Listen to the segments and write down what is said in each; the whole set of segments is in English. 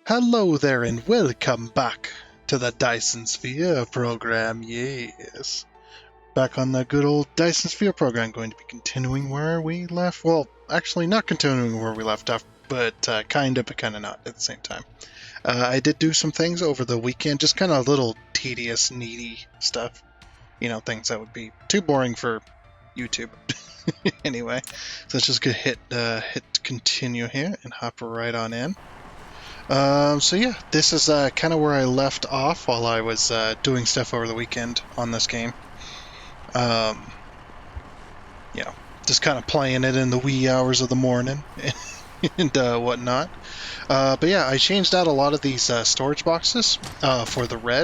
Hello there and welcome back to the Dyson Sphere Program, yes. Back on the good old Dyson Sphere Program, going to be continuing where we left. Well, actually not continuing where we left off, but kind of, but kind of not at the same time. I did do some things over the weekend, just kind of little tedious, needy stuff. You know, things that would be too boring for YouTube. Anyway, so let's just hit continue here and hop right on in. So yeah, this is kind of where I left off while I was doing stuff over the weekend on this game. You know, just kind of playing it in the wee hours of the morning and whatnot. But yeah, I changed out a lot of these storage boxes for the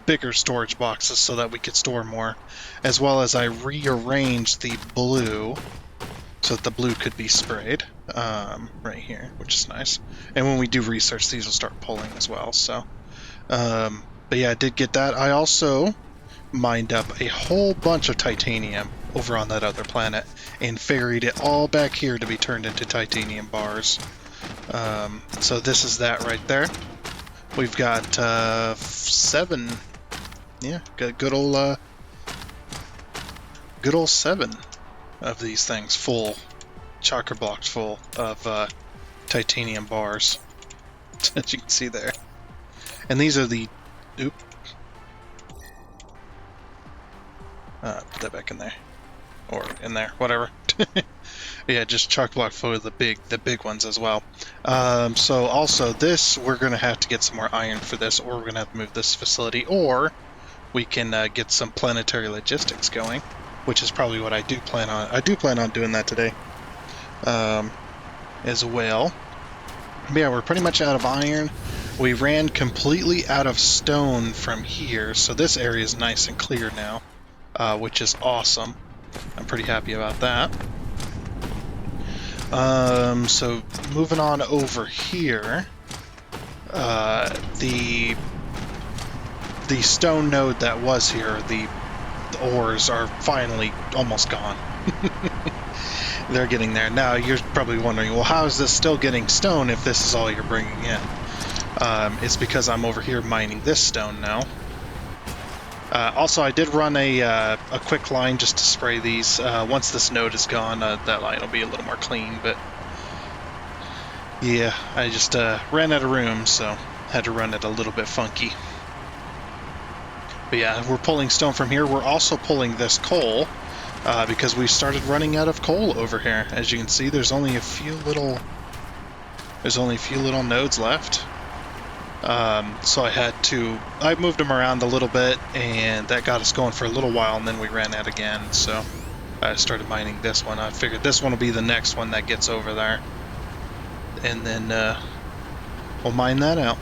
bigger storage boxes so that we could store more, as well as I rearranged the blue so that the blue could be sprayed right here, which is nice. And when we do research, these will start pulling as well. So, but yeah, I did get that. I also mined up a whole bunch of titanium over on that other planet and ferried it all back here to be turned into titanium bars. So this is that right there. We've got 7. Yeah, got good old 7 of these things full, chakra blocks full of titanium bars, as you can see there. And these are the put that back in there, or in there, whatever. Yeah, just chakra block full of the big ones as well. So also this, we're gonna have to get some more iron for this, or we're gonna have to move this facility, or we can get some planetary logistics going, which is probably what I do plan on. I do plan on doing that today as well. But yeah, we're pretty much out of iron. We ran completely out of stone from here, so this area is nice and clear now, which is awesome. I'm pretty happy about that. So moving on over here, the stone node that was here, the ores are finally almost gone. They're getting there. Now you're probably wondering, well, how is this still getting stone if this is all you're bringing in? It's because I'm over here mining this stone now. Also, I did run a quick line just to spray these. Once this node is gone, that line will be a little more clean, but yeah, I just ran out of room, so had to run it a little bit funky. But yeah, we're pulling stone from here. We're also pulling this coal because we started running out of coal over here. As you can see, there's only a few little nodes left. So I moved them around a little bit, and that got us going for a little while, and then we ran out again. So I started mining this one. I figured this one will be the next one that gets over there, and then we'll mine that out.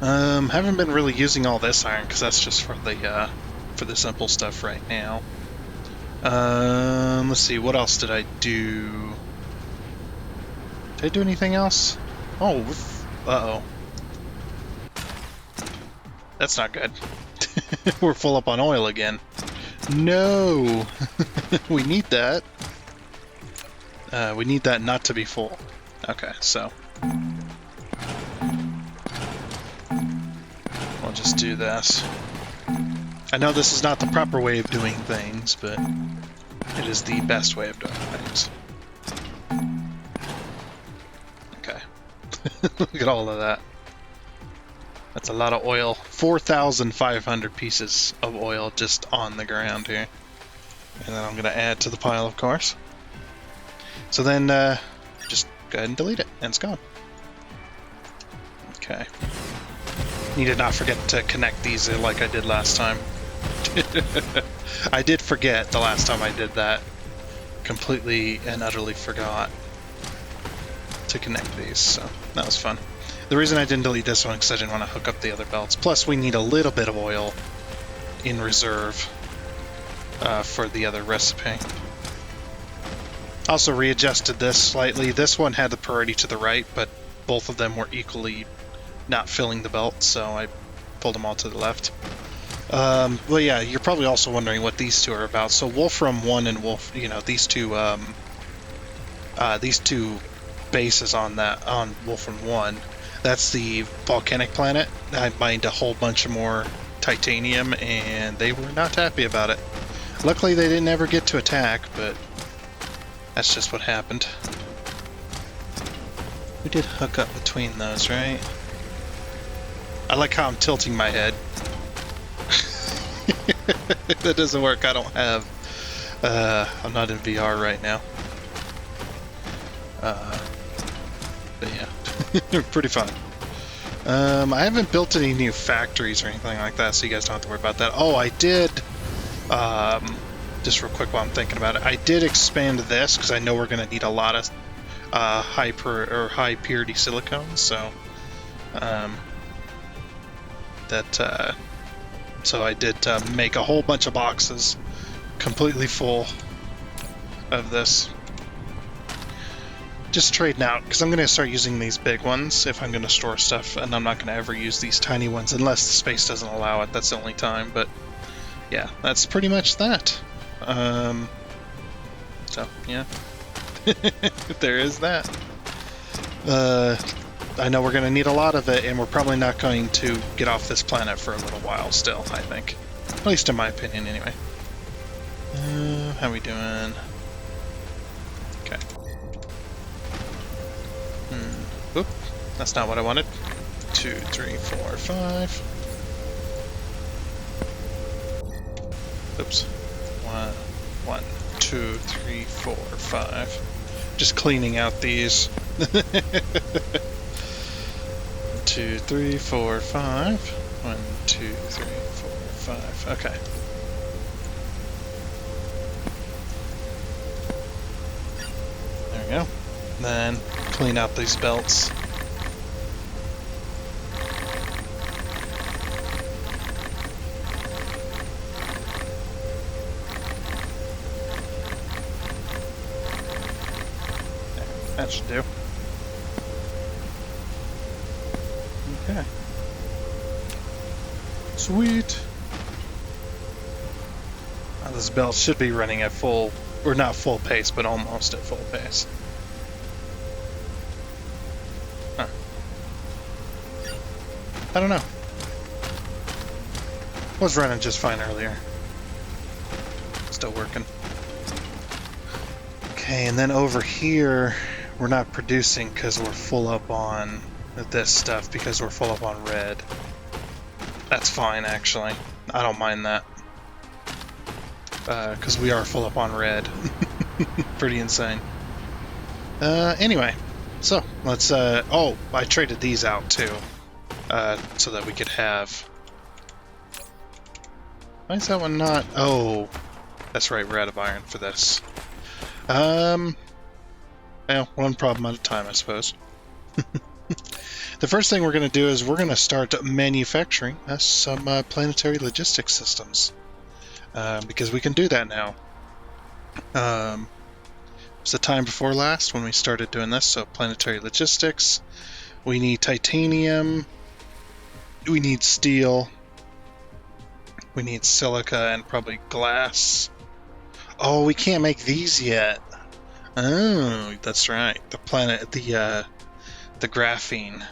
Haven't been really using all this iron because that's just for the simple stuff right now. Let's see, what else did I do? Did I do anything else? Oh, uh-oh. That's not good. We're full up on oil again. No! We need that. We need that not to be full. Okay, so we'll just do this. I know this is not the proper way of doing things, but it is the best way of doing things. Okay. Look at all of that. That's a lot of oil. 4,500 pieces of oil just on the ground here. And then I'm going to add to the pile, of course. So then just go ahead and delete it, and it's gone. Okay. Need to not forget to connect these like I did last time. I did forget the last time I did that. Completely and utterly forgot to connect these, so that was fun. The reason I didn't delete this one is because I didn't want to hook up the other belts. Plus, we need a little bit of oil in reserve for the other recipe. Also readjusted this slightly. This one had the priority to the right, but both of them were equally not filling the belt, so I pulled them all to the left. Well, yeah, you're probably also wondering what these two are about. So Wolfram 1 and these two bases on that, on Wolfram 1. That's the volcanic planet. I mined a whole bunch of more titanium, and they were not happy about it. Luckily, they didn't ever get to attack, but that's just what happened. We did hook up between those, right? I like how I'm tilting my head. That doesn't work. I don't have... I'm not in VR right now. But yeah, pretty fun. I haven't built any new factories or anything like that, so you guys don't have to worry about that. Oh, I did... just real quick while I'm thinking about it, I did expand this because I know we're going to need a lot of high purity silicone, so so I did make a whole bunch of boxes completely full of this. Just trading out, because I'm going to start using these big ones if I'm going to store stuff, and I'm not going to ever use these tiny ones unless the space doesn't allow it. That's the only time, but yeah, that's pretty much that. So, yeah. There is that. I know we're going to need a lot of it, and we're probably not going to get off this planet for a little while still, I think. At least in my opinion, anyway. How we doing? Okay. Oop, that's not what I wanted. 2, 3, 4, 5. Oops. 1, 2, 3, 4, 5. Just cleaning out these. 2, 3, 4, 5. 1, 2, 3, 4, 5. Okay. There we go. Then clean out these belts. That should do. Okay. Sweet. Now this belt should be running at full, or not full pace, but almost at full pace. Huh. I don't know. Was running just fine earlier. Still working. Okay, and then over here, we're not producing because we're full up on this stuff, because we're full up on red. That's fine, actually. I don't mind that. Because we are full up on red. Pretty insane. Anyway, so let's, oh, I traded these out too. So that we could have... Why is that one not... Oh, that's right, we're out of iron for this. Well, one problem at a time, I suppose. The first thing we're going to do is we're going to start manufacturing some planetary logistics systems. Because we can do that now. It's the time before last when we started doing this, so planetary logistics. We need titanium. We need steel. We need silica and probably glass. Oh, we can't make these yet. Oh, that's right. The graphene.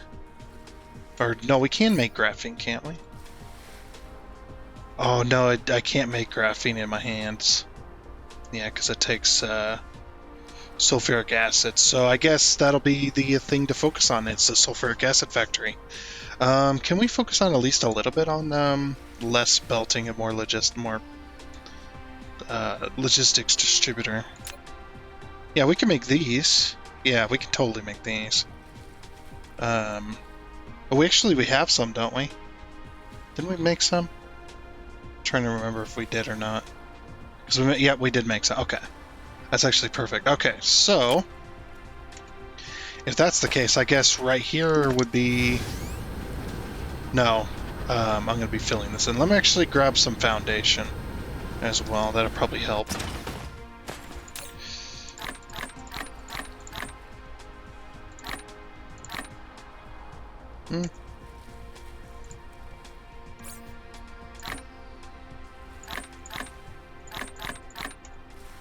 Or no, we can make graphene, can't we? Oh no, I can't make graphene in my hands. Yeah, because it takes sulfuric acid. So I guess that'll be the thing to focus on. It's the sulfuric acid factory. Can we focus on at least a little bit on less belting and more logistics distributor? Yeah, we can make these. Yeah, we can totally make these. Oh, we have some, don't we? Didn't we make some? I'm trying to remember if we did or not. Yeah, we did make some. Okay. That's actually perfect. Okay, so if that's the case, I guess right here would be... No, I'm going to be filling this in. Let me actually grab some foundation as well. That'll probably help.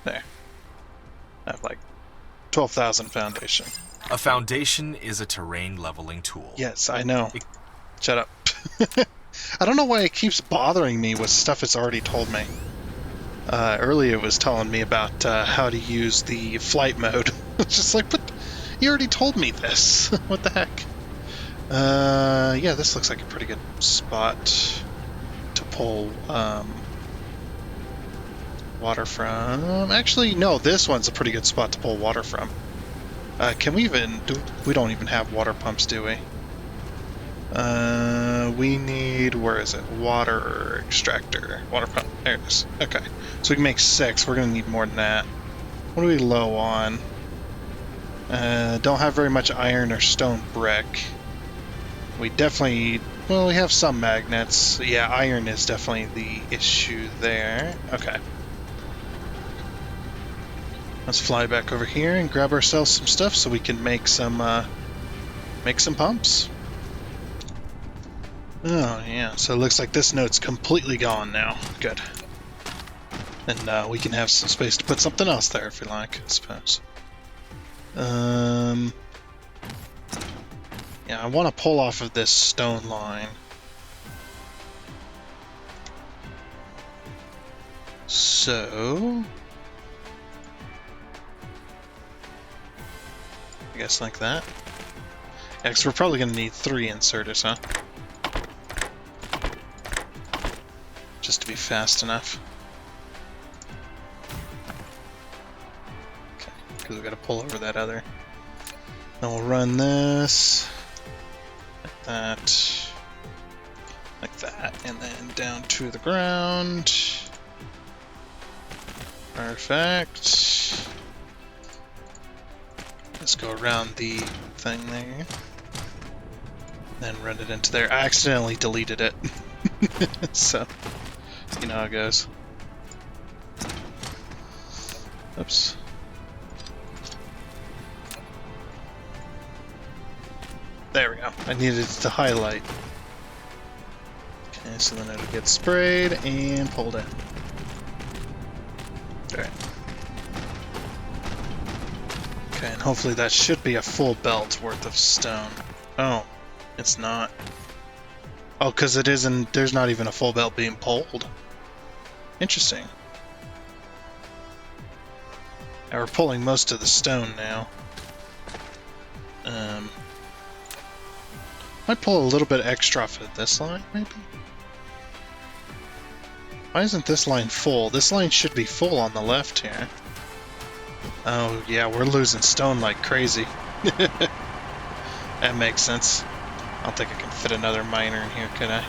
There. I have like 12,000 foundation. A foundation is a terrain leveling tool. Yes, I know. Shut up. I don't know why it keeps bothering me with stuff it's already told me. Earlier it was telling me about how to use the flight mode. It's just like, but you already told me this. What the heck? Yeah, this looks like a pretty good spot to pull water from. Actually, no, this one's a pretty good spot to pull water from. Can we even... we don't even have water pumps, do we? We need... where is it? Water extractor. Water pump. There it is. Okay. So we can make 6. We're going to need more than that. What are we low on? Don't have very much iron or stone brick. We definitely... well, we have some magnets. Yeah, iron is definitely the issue there. Okay. Let's fly back over here and grab ourselves some stuff so we can make some pumps. Oh, yeah. So it looks like this node's completely gone now. Good. And we can have some space to put something else there if we like, I suppose. Yeah, I want to pull off of this stone line. So... I guess like that. Yeah, because we're probably going to need 3 inserters, huh? Just to be fast enough. Okay, because we got to pull over that other. Then we'll run this, like that, and then down to the ground. Perfect. Let's go around the thing there. Then run it into there. I accidentally deleted it. So, you know how it goes. Oops. There we go. I needed it to highlight. Okay, so then it'll get sprayed and pulled in. Alright. Okay, and hopefully that should be a full belt worth of stone. Oh, it's not. Oh, because it isn't, there's not even a full belt being pulled. Interesting. Now we're pulling most of the stone now. Might pull a little bit extra off of this line, maybe? Why isn't this line full? This line should be full on the left here. Oh, yeah, we're losing stone like crazy. That makes sense. I don't think I can fit another miner in here, can I?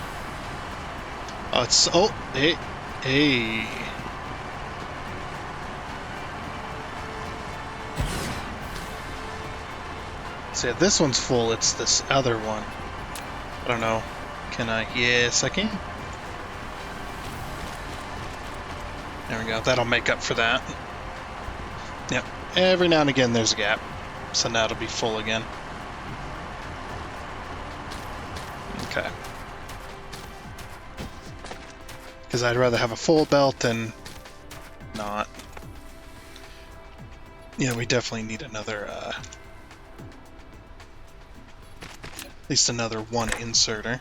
Oh, it's... oh, hey, hey. So yeah, this one's full, it's this other one. I don't know. Can I? Yes, I can. There we go. That'll make up for that. Yep. Every now and again there's a gap. So now it'll be full again. Okay. Because I'd rather have a full belt than not. Yeah, we definitely need another, at least another one inserter.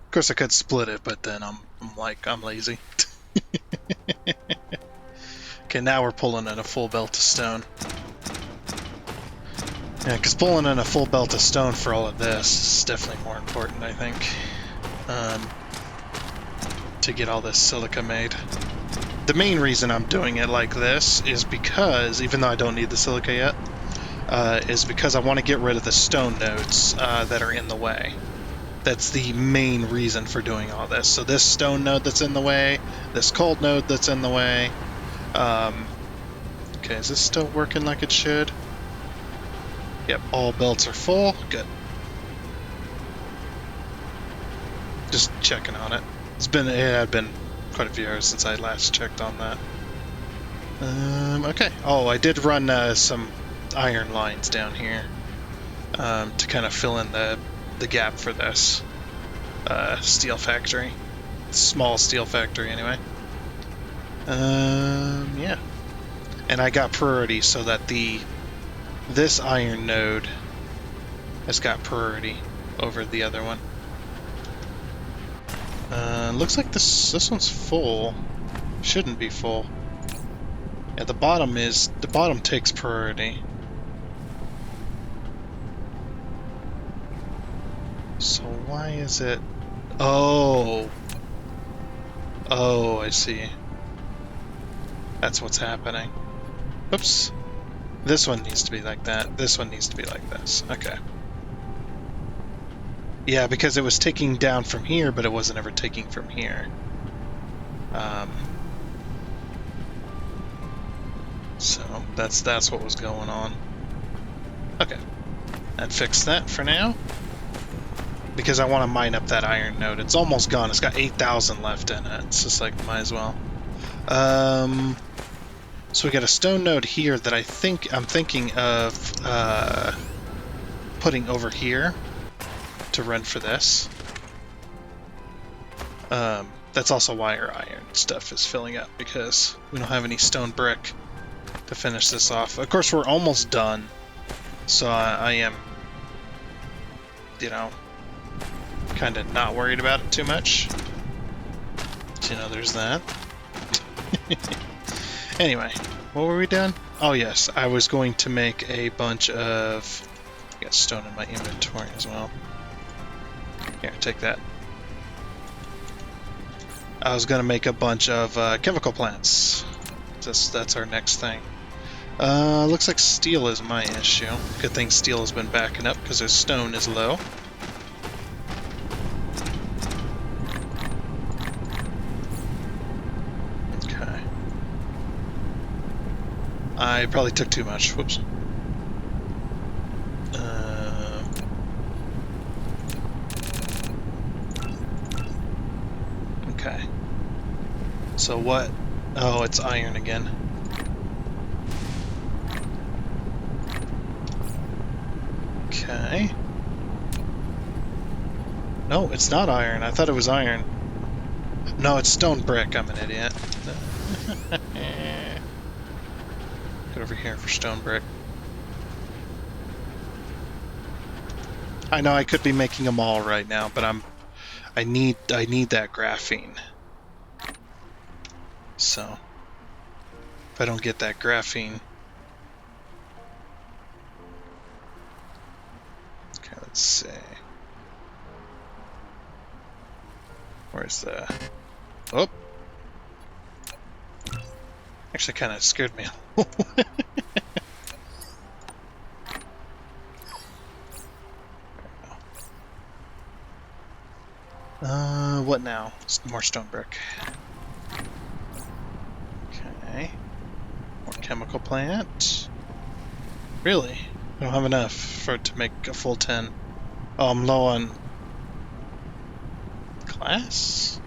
Of course I could split it, but then I'm lazy. Okay, now we're pulling in a full belt of stone. Yeah, because pulling in a full belt of stone for all of this is definitely more important, I think. To get all this silica made. The main reason I'm doing it like this is because, even though I don't need the silica yet, is because I want to get rid of the stone nodes that are in the way. That's the main reason for doing all this. So this stone node that's in the way, this cold node that's in the way. Okay, is this still working like it should? Yep, all belts are full. Good. Just checking on it. It had been quite a few hours since I last checked on that. Okay. Oh, I did run some iron lines down here to kind of fill in the gap for this steel factory. Small steel factory, anyway. Yeah, Yeah. And I got priority so that this iron node has got priority over the other one. Looks like this one's full. Shouldn't be full. Yeah, the bottom takes priority. So why is it? Oh, I see. That's what's happening. Oops. This one needs to be like that. This one needs to be like this. Okay. Yeah, because it was taking down from here, but it wasn't ever taking from here. So that's what was going on. Okay. That fixed that for now. Because I want to mine up that iron node. It's almost gone. It's got 8,000 left in it. It's just like, might as well. So we got a stone node here that I'm thinking of putting over here to run for this. That's also why our iron stuff is filling up, because we don't have any stone brick to finish this off. Of course, we're almost done, so I am, you know, kind of not worried about it too much. So, you know, there's that. Anyway, what were we doing? Oh yes, I was going to make a bunch of... I got stone in my inventory as well. Here, take that. I was going to make a bunch of chemical plants. That's our next thing. Looks like steel is my issue. Good thing steel has been backing up because their stone is low. Okay. I probably took too much. Whoops. Okay. So what? Oh, it's iron again. Okay. No, it's not iron. I thought it was iron. No, it's stone brick. I'm an idiot. Get over here for stone brick. I know I could be making them all right now, but I need that graphene. So if I don't get that graphene, okay, let's see. Where's the? Oh, actually, kind of scared me. What now? More stone brick. Okay. More chemical plant. Really? I don't have enough for it to make a full 10. Oh, I'm low on glass?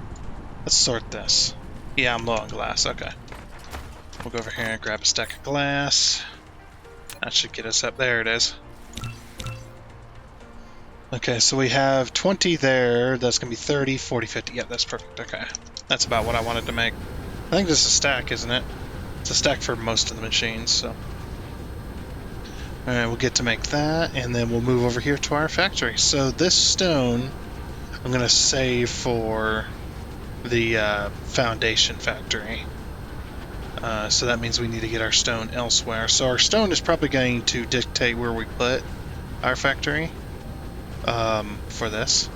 Let's sort this. Yeah, I'm low on glass. Okay. We'll go over here and grab a stack of glass. That should get us up. There it is. Okay, so we have 20 there. That's going to be 30, 40, 50. Yeah, that's perfect. Okay. That's about what I wanted to make. I think this is a stack, isn't it? It's a stack for most of the machines, so. Alright, we'll get to make that, and then we'll move over here to our factory. So this stone, I'm going to save for the foundation factory. So that means we need to get our stone elsewhere. So our stone is probably going to dictate where we put our factory for this.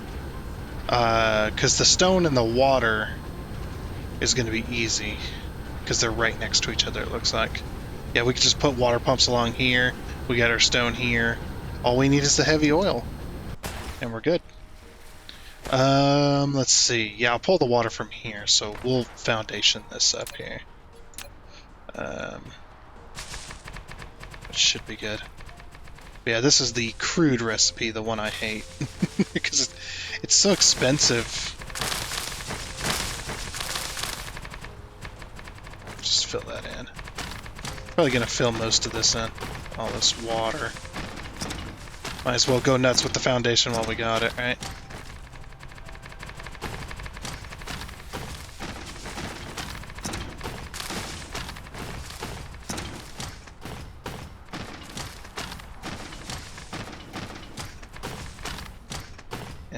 Because the stone and the water is going to be easy, because they're right next to each other, it looks like. Yeah, we could just put water pumps along here. We got our stone here. All we need is the heavy oil, and we're good. Let's see. Yeah, I'll pull the water from here, so we'll foundation this up here. It should be good. But yeah, this is the crude recipe, the one I hate, because it's so expensive. Just fill that in. Probably gonna fill most of this in. All this water. Might as well go nuts with the foundation while we got it, right?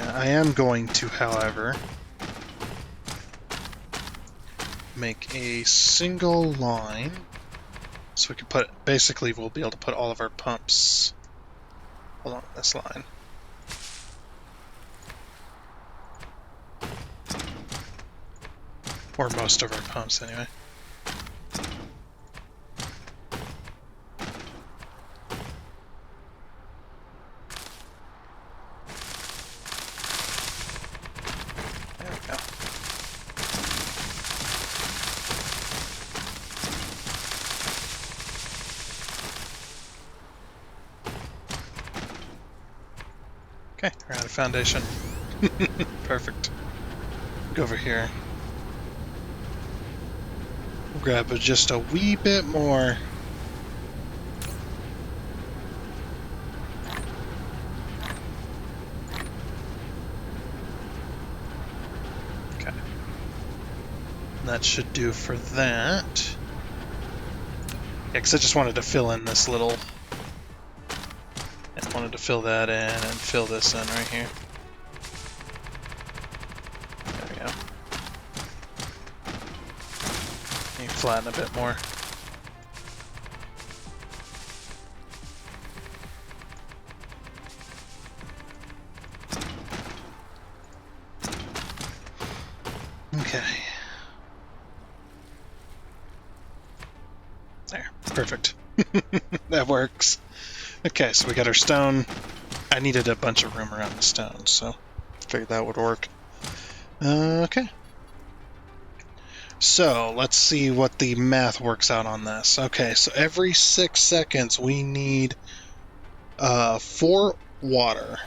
Yeah, I am going to, however, make a single line so we can put, basically we'll be able to put all of our pumps along this line. Or most of our pumps, anyway. There we go. Okay, we're out of foundation. Perfect. Go over here. Grab just a wee bit more. Okay. That should do for that. Yeah, because I just wanted to fill in this little... I wanted to fill that in and fill this in right here. There we go. You flatten a bit more. Okay. There. Perfect. That works. Okay, so we got our stone. I needed a bunch of room around the stone, so figured that would work. Okay. So, let's see what the math works out on this. Okay, so every 6 seconds we need 4 water,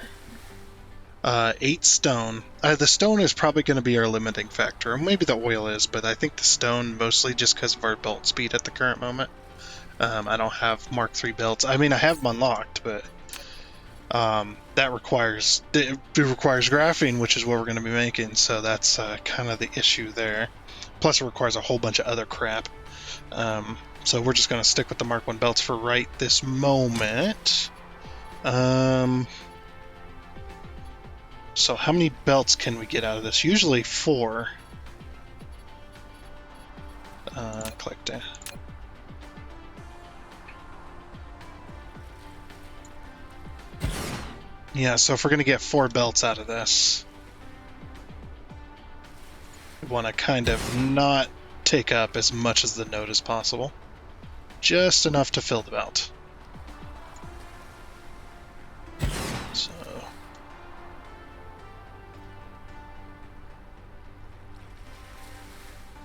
8 stone. The stone is probably going to be our limiting factor. Maybe the oil is, but I think the stone mostly just because of our belt speed at the current moment. I don't have Mark III belts. I mean, I have them unlocked, but that requires graphene, which is what we're going to be making. So that's kind of the issue there. Plus, it requires a whole bunch of other crap. So we're just going to stick with the Mark I belts for right this moment. So how many belts can we get out of this? Usually 4. Click down. Yeah, so if we're going to get 4 belts out of this, we want to kind of not take up as much as the node as possible. Just enough to fill the belt. So...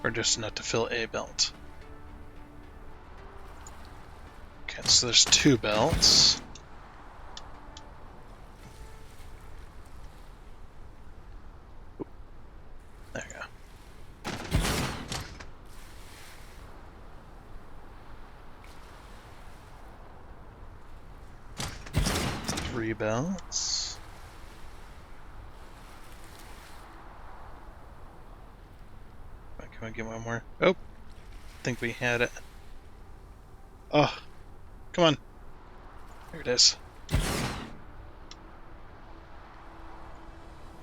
or just enough to fill a belt. Okay, so there's 2 belts. There we go. 3 belts. Can I get one more? Oh, I think we had it. Oh, come on. There it is.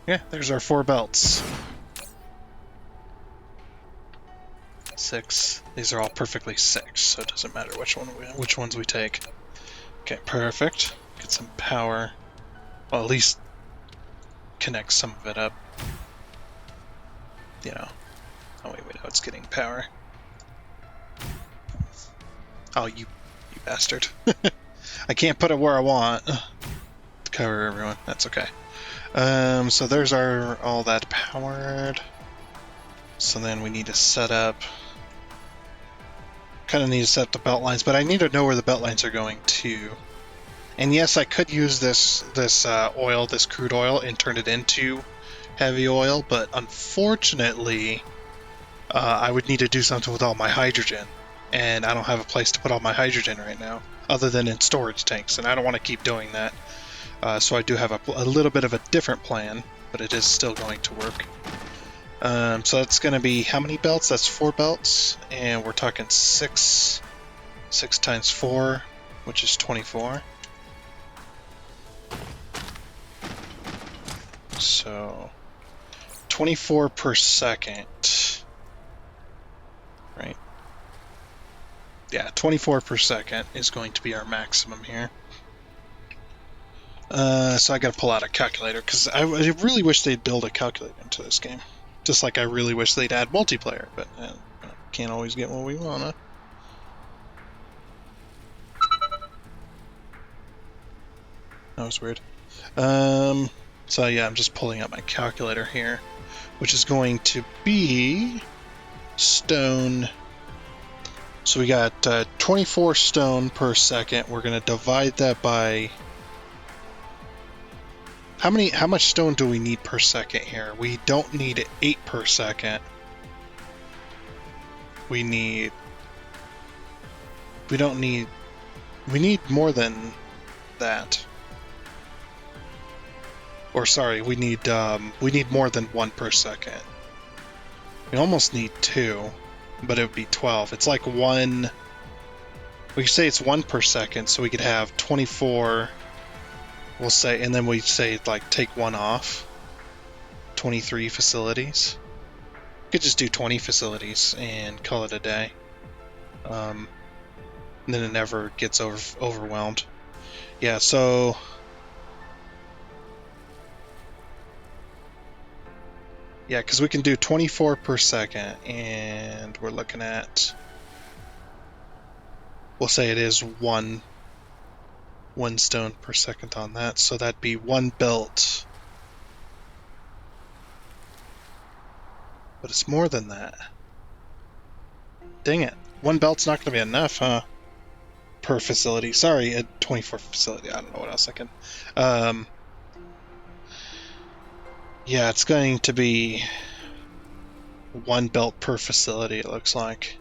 Yeah, there's our 4 belts. 6. These are all perfectly 6, so it doesn't matter which ones we take. Okay, perfect. Get some power. Well, at least connect some of it up. You know. Oh wait, we know it's getting power. Oh, you bastard. I can't put it where I want to cover everyone. That's okay. So there's all that powered. So then we need to set up... kind of need to set up the belt lines, but I need to know where the belt lines are going to. And yes, I could use this oil, this crude oil, and turn it into heavy oil, but unfortunately, I would need to do something with all my hydrogen, and I don't have a place to put all my hydrogen right now, other than in storage tanks, and I don't want to keep doing that. So I do have a little bit of a different plan, but it is still going to work. So that's going to be how many belts? That's 4 belts, and we're talking 6 times 4, which is 24. So 24 per second. Right? Yeah, 24 per second is going to be our maximum here. So I gotta pull out a calculator, because I really wish they'd build a calculator into this game. Just like I really wish they'd add multiplayer, but can't always get what we want, huh? That was weird. So yeah, I'm just pulling out my calculator here, which is going to be stone. So we got 24 stone per second. We're gonna divide that by how much stone do we need per second here? We don't need 8 per second. We need more than that. Or sorry, we need more than 1 per second. We almost need 2, but it would be 12. It's like 1. We could say it's 1 per second, so we could have 24. We'll say, and then we say like take 1 off. 23 facilities. We could just do 20 facilities and call it a day. And then it never gets overwhelmed. Yeah, so yeah, because we can do 24 per second, and we're looking at, we'll say it is 1 stone per second on that, so that'd be 1 belt. But it's more than that. Dang it. 1 belt's not going to be enough, huh? Per facility. Sorry, a 24 facility. I don't know what I was thinking. Yeah, it's going to be 1 belt per facility, it looks like.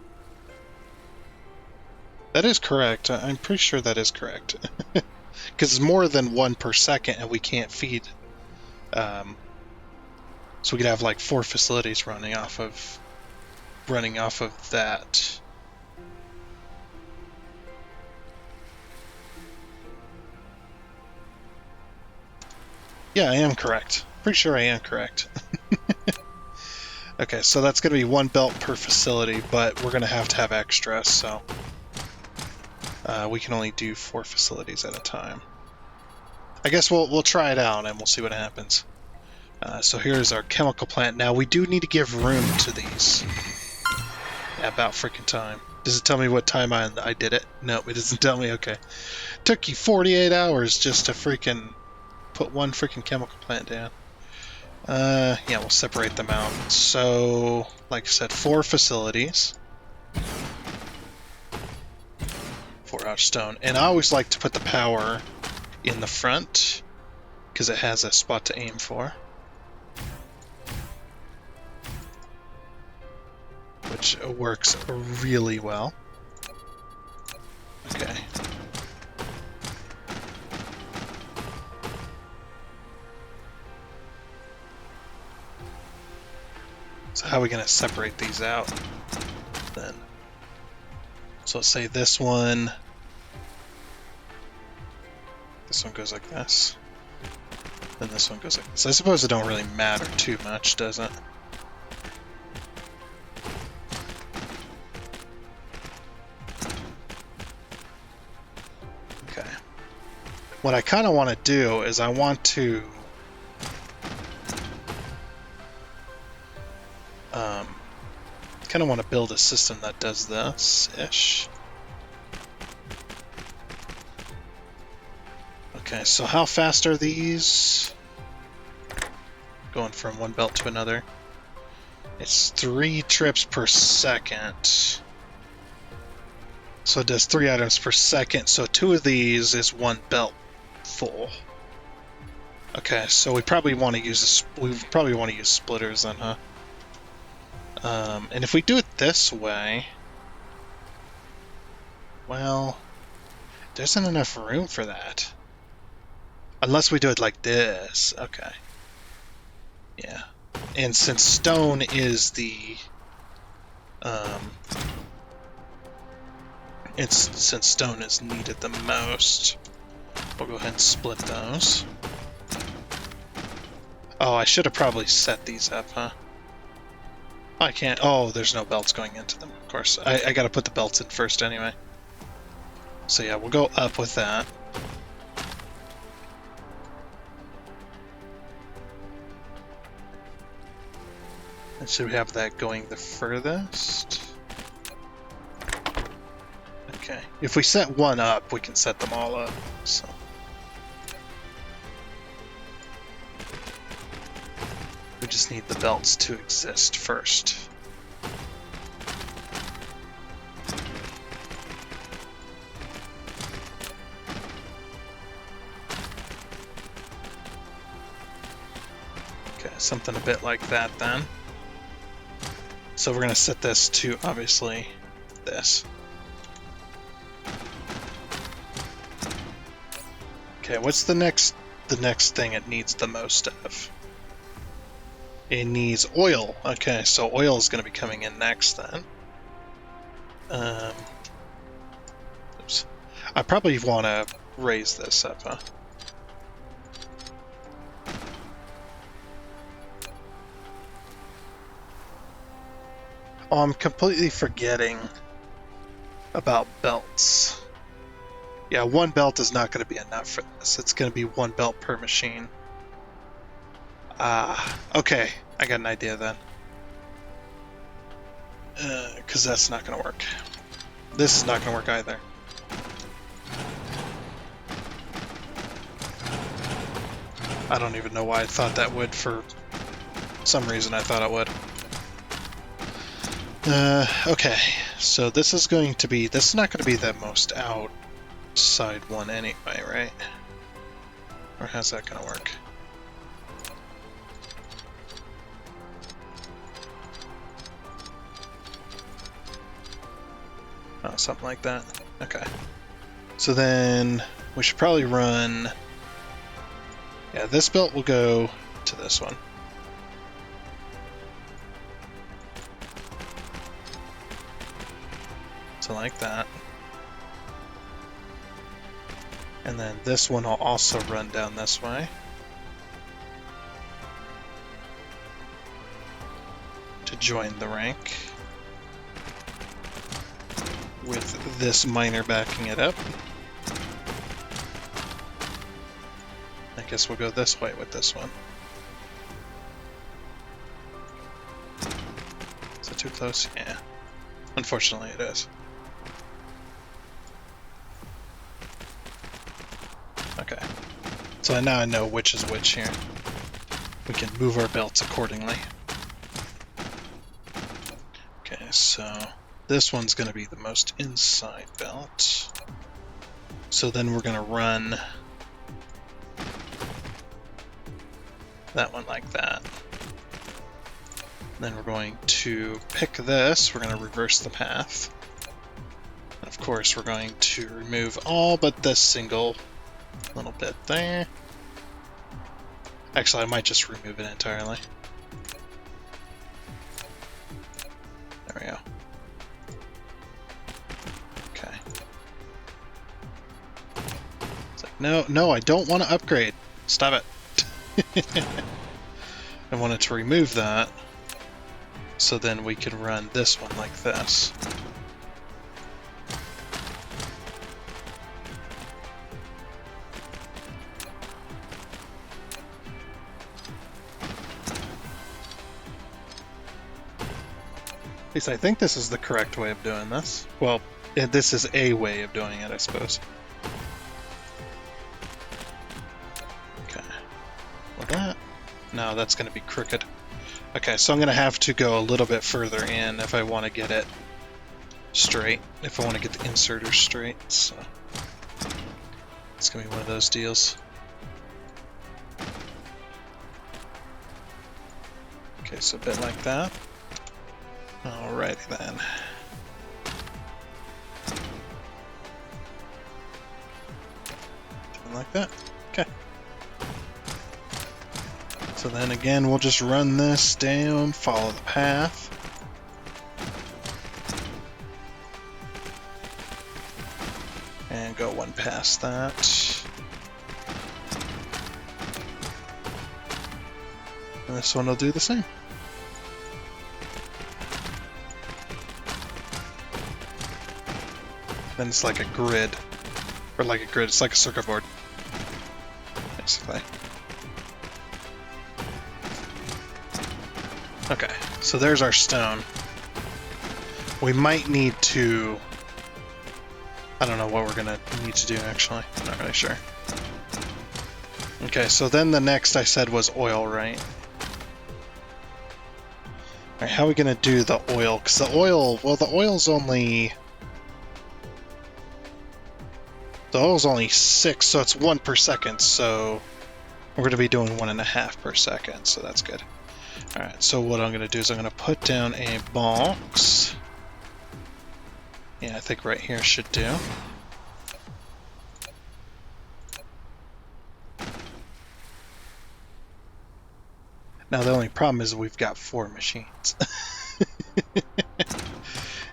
That is correct. I'm pretty sure that is correct. Because it's more than 1 per second, and we can't feed. So we could have like 4 facilities running off of that. Yeah, I am correct. Pretty sure I am correct. Okay, so that's going to be 1 belt per facility, but we're going to have extra, so we can only do 4 facilities at a time. I guess we'll try it out and we'll see what happens. So here's our chemical plant. Now we do need to give room to these. Yeah, about freaking time. Does it tell me what time I did it? No, it doesn't tell me. Okay. Took you 48 hours just to freaking put 1 freaking chemical plant down. Yeah, we'll separate them out. So, like I said, 4 facilities. 4 stone. And I always like to put the power in the front, because it has a spot to aim for. Which works really well. Okay. So how are we going to separate these out then? So let's say this one goes like this. Then this one goes like this. I suppose it don't really matter too much, does it? Okay. What I kind of want to do is I want to kind of want to build a system that does this-ish. Okay, so how fast are these? Going from 1 belt to another. It's 3 trips per second. So it does 3 items per second, so 2 of these is 1 belt full. Okay, so we probably want to use splitters then, huh? And if we do it this way, well, there isn't enough room for that. Unless we do it like this. Okay. Yeah. And since stone is the since stone is needed the most, we'll go ahead and split those. Oh, I should have probably set these up, huh? I can't. Oh, there's no belts going into them, of course. I gotta put the belts in first anyway. So yeah, we'll go up with that. And should we have that going the furthest? Okay. If we set one up, we can set them all up. So. We just need the belts to exist first. Okay, something a bit like that then. So we're going to set this to, obviously, this. Okay, what's the next thing it needs the most of? It needs oil. Okay, so oil is going to be coming in next then. Oops. I probably want to raise this up, huh? Oh, I'm completely forgetting about belts. Yeah, one belt is not going to be enough for this. It's going to be one belt per machine. Okay. I got an idea then. Because that's not going to work. This is not going to work either. I don't even know why I thought that would. For some reason I thought it would. Okay. So this is going to be... This is not going to be the most outside one anyway, right? Or how's that going to work? Oh, something like that. Okay. So then we should probably run... Yeah, this belt will go to this one. So like that. And then this one will also run down this way. To join the rank. With this miner backing it up. I guess we'll go this way with this one. Is it too close? Yeah. Unfortunately it is. Okay. So now I know which is which here. We can move our belts accordingly. Okay, so this one's going to be the most inside belt. So then we're going to run that one like that. Then we're going to pick this. We're going to reverse the path. And of course, we're going to remove all but this single little bit there. Actually, I might just remove it entirely. There we go. Okay. It's like, no, I don't want to upgrade. Stop it. I wanted to remove that, so then we can run this one like this. At least I think this is the correct way of doing this. Well, this is a way of doing it, I suppose. Okay. Well, that... No, that's going to be crooked. Okay, so I'm going to have to go a little bit further in if I want to get it straight. If I want to get the inserter straight, so... It's going to be one of those deals. Okay, so a bit like that. Alrighty then. Something like that. Okay. So then again, we'll just run this down, follow the path. And go one past that. And this one will do the same. Then it's like a grid. Or like a grid, it's like a circuit board. Basically. Okay, so there's our stone. We might need to... I don't know what we're gonna need to do, actually. I'm not really sure. Okay, so then the next I said was oil, right? Alright, how are we gonna do the oil? Because the oil... Well, the oil's only... The oil's only 6, so it's 1 per second, so... We're gonna be doing 1.5 per second, so that's good. Alright, so what I'm gonna do is I'm gonna put down a box. Yeah, I think right here should do. Now the only problem is we've got 4 machines.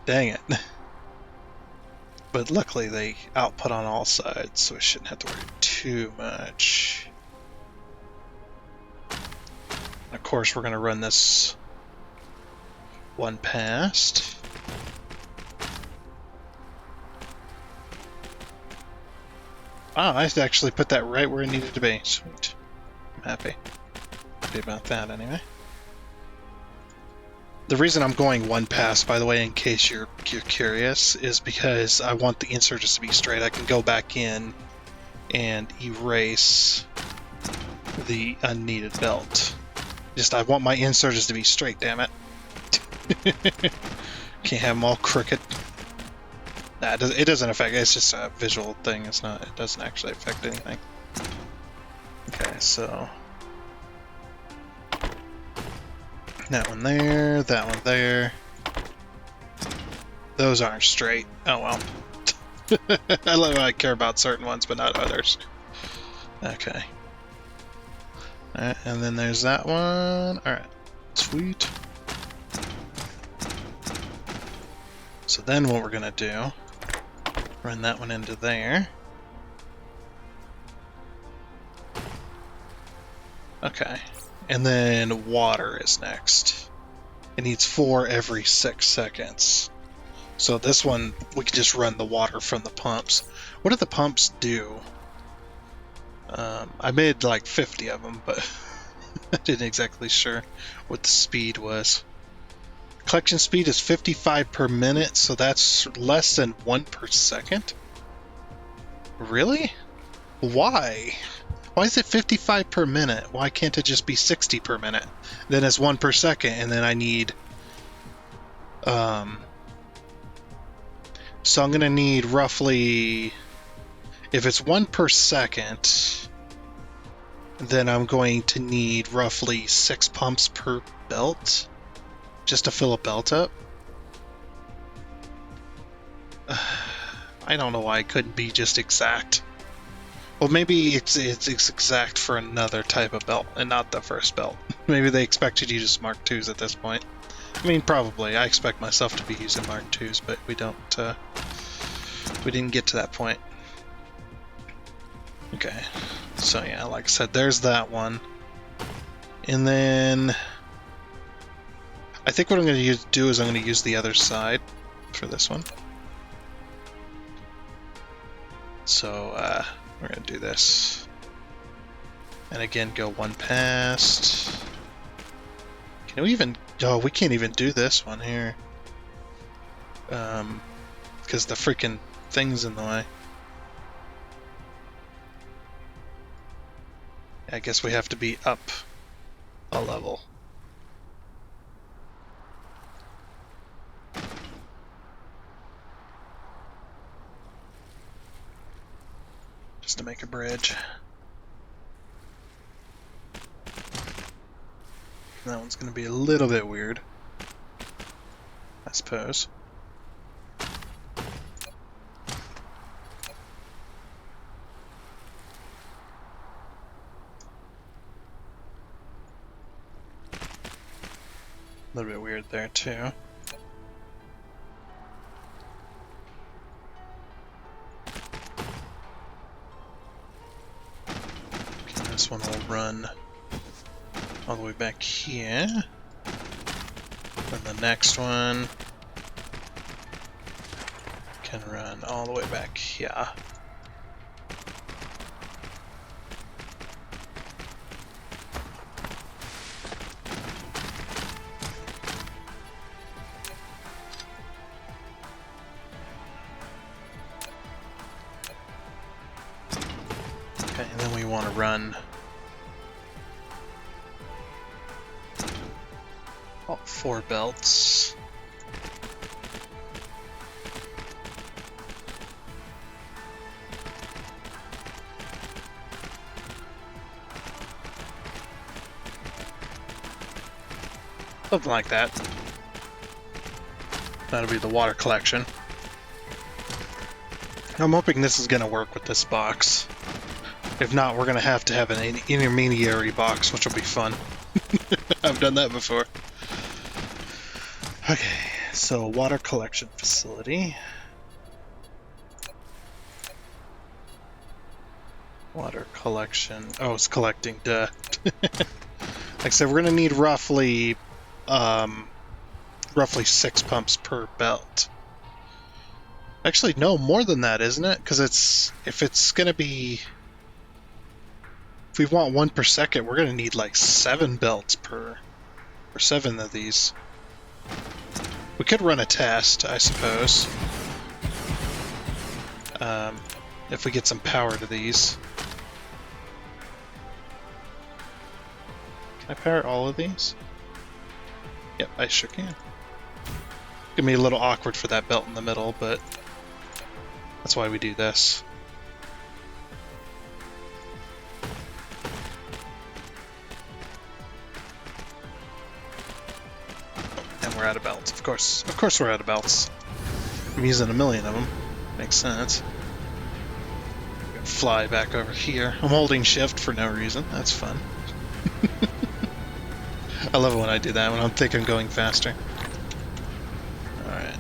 Dang it. But luckily they output on all sides, so we shouldn't have to worry too much. And of course we're going to run this one past. Wow, I actually put that right where it needed to be. Sweet. I'm happy. Happy about that anyway. The reason I'm going one pass, by the way, in case you're curious, is because I want the inserts to be straight. I can go back in and erase the unneeded belt. Just, I want my inserts to be straight, damn it. Can't have them all crooked. Nah, it doesn't affect, it's just a visual thing, it's not, it doesn't actually affect anything. Okay, so... That one there, that one there. Those aren't straight. Oh well. I care about certain ones, but not others. Okay. Alright, and then there's that one. Alright, sweet. So then what we're gonna do, run that one into there. Okay. And then water is next. It needs 4 every 6 seconds. So this one, we can just run the water from the pumps. What do the pumps do? I made like 50 of them, but I didn't exactly sure what the speed was. Collection speed is 55 per minute, so that's less than 1 per second? Really? Why? Why is it 55 per minute? Why can't it just be 60 per minute? Then it's 1 per second, and then I need... So I'm going to need roughly... If it's 1 per second, then I'm going to need roughly 6 pumps per belt, just to fill a belt up. I don't know why it couldn't be just exact. Well, maybe it's exact for another type of belt and not the first belt. Maybe they expected you to use Mark IIs at this point. I mean, probably. I expect myself to be using Mark IIs, but we didn't get to that point. Okay, so yeah, like I said, there's that one. And then I think what I'm going to do is I'm going to use the other side for this one. So, we're going to do this. And again, go one past. Can we even... Oh, we can't even do this one here. Because the freaking thing's in the way. I guess we have to be up a level. Just to make a bridge. That one's going to be a little bit weird, I suppose. A little bit weird there too. Okay, this one will run all the way back here. Then the next one can run all the way back here. Okay, and then we want to run all 4 belts. Something like that. That'll be the water collection. I'm hoping this is going to work with this box. If not, we're going to have an intermediary box, which will be fun. I've done that before. Okay, so water collection facility. Water collection. Oh, it's collecting, duh. Like I said, we're going to need roughly 6 pumps per belt. Actually, no, more than that, isn't it? Because if we want 1 per second, we're going to need like 7 belts or 7 of these. We could run a test, I suppose. If we get some power to these. Can I power all of these? Yep, I sure can. Gonna be a little awkward for that belt in the middle, but that's why we do this. And we're out of belts, of course. Of course we're out of belts. I'm using 1 million of them. Makes sense. Fly back over here. I'm holding shift for no reason. That's fun. I love it when I do that, when I think I'm going faster. Alright.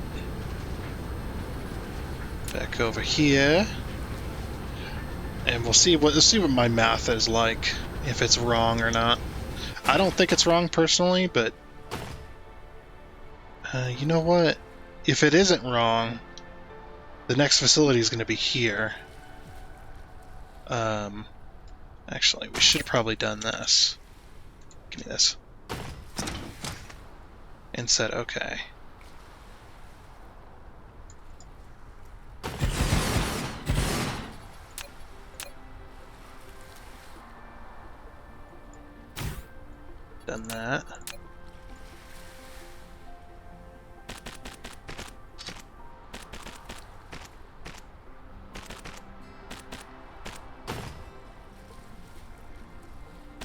Back over here. And let's see what my math is like, if it's wrong or not. I don't think it's wrong personally, but you know what? If it isn't wrong, the next facility is going to be here. Actually, we should have probably done this. Give me this. And said, okay. Done that.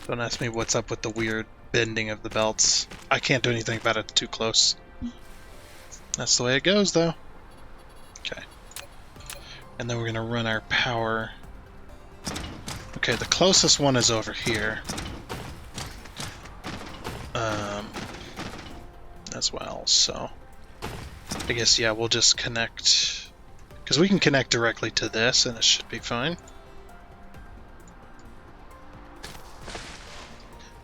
Don't ask me what's up with the weird bending of the belts. I can't do anything about it too close. That's the way it goes, though. Okay. And then we're going to run our power. Okay, the closest one is over here. As well, so I guess, yeah, we'll just connect, because we can connect directly to this and it should be fine.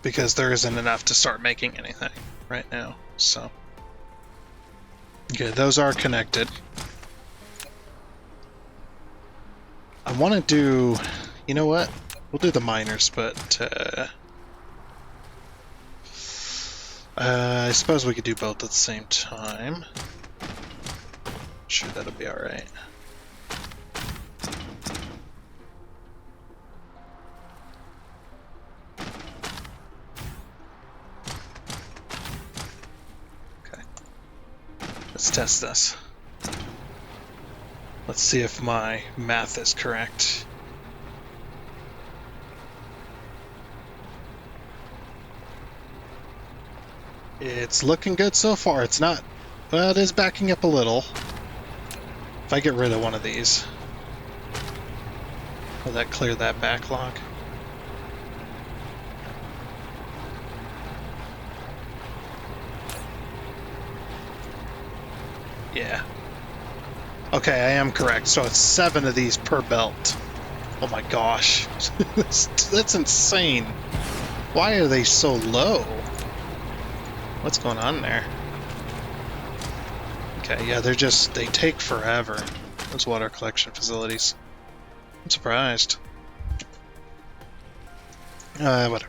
Because there isn't enough to start making anything right now, so. Okay, those are connected. I want to do, you know what? We'll do the miners, but I suppose we could do both at the same time. Sure, that'll be alright. Okay. Let's test this. Let's see if my math is correct. It's looking good so far. It's not, well, it is backing up a little. If I get rid of one of these, will that clear that backlog? Yeah. Okay, I am correct. So it's 7 of these per belt. Oh my gosh. That's insane. Why are they so low? What's going on there? Okay, yeah, they take forever, those water collection facilities. I'm surprised. Whatever.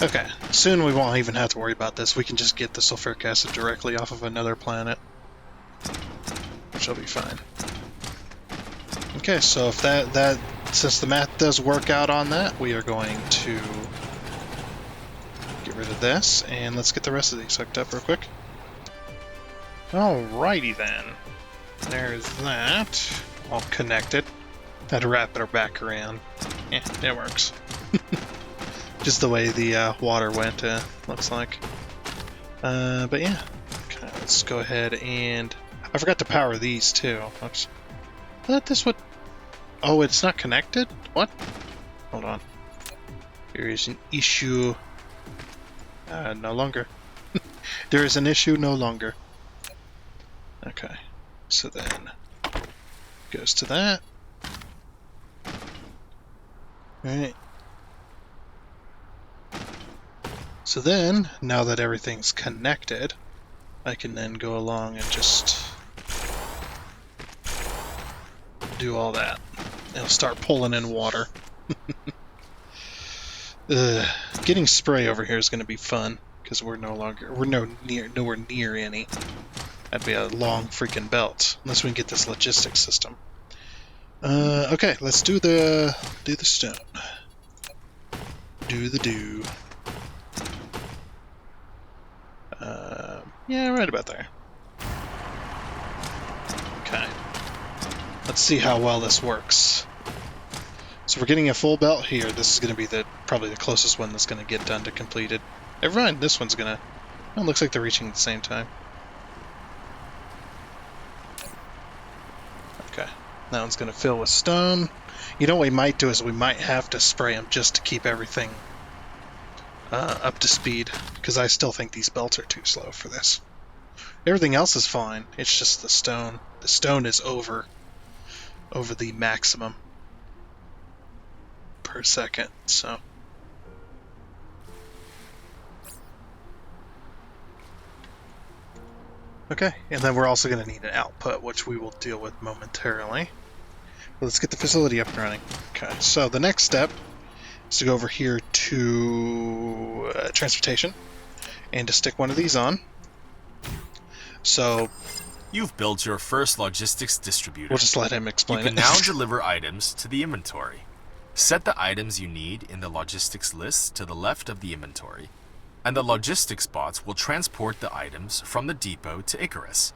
Okay, soon we won't even have to worry about this. We can just get the sulfuric acid directly off of another planet, which will be fine. Okay, so if since the math does work out on that, we are going to get rid of this, and let's get the rest of these hooked up real quick. Alrighty then. There's that. All connected. Had to wrap it back around. Yeah, it works. Just the way the water went, looks like. But yeah. Okay, let's go ahead and... I forgot to power these too. Oops. I thought this would... Oh, it's not connected? What? Hold on. There is an issue. No longer. There is an issue no longer. Okay. So then... Goes to that. Alright. So then, now that everything's connected, I can then go along and just do all that. It'll start pulling in water. Getting spray over here is going to be fun, because we're nowhere near any. That'd be a long freaking belt, unless we can get this logistics system. Okay, let's do the stone. Do the do. Yeah, right about there. Okay. Let's see how well this works. So we're getting a full belt here. This is going to be probably the closest one that's going to get done to completed. Never mind, this one's going to... Well, it looks like they're reaching at the same time. Okay. That one's going to fill with stone. You know what we might do is we might have to spray them just to keep everything up to speed, because I still think these belts are too slow for this. Everything else is fine. It's just the stone. The stone is over the maximum per second, so... Okay, and then we're also going to need an output, which we will deal with momentarily. Let's get the facility up and running. Okay, so the next step is to go over here to transportation, and to stick one of these on. So... You've built your first logistics distributor. We'll just let him explain it. You can now deliver items to the inventory. Set the items you need in the logistics list to the left of the inventory, and the logistics bots will transport the items from the depot to Icarus.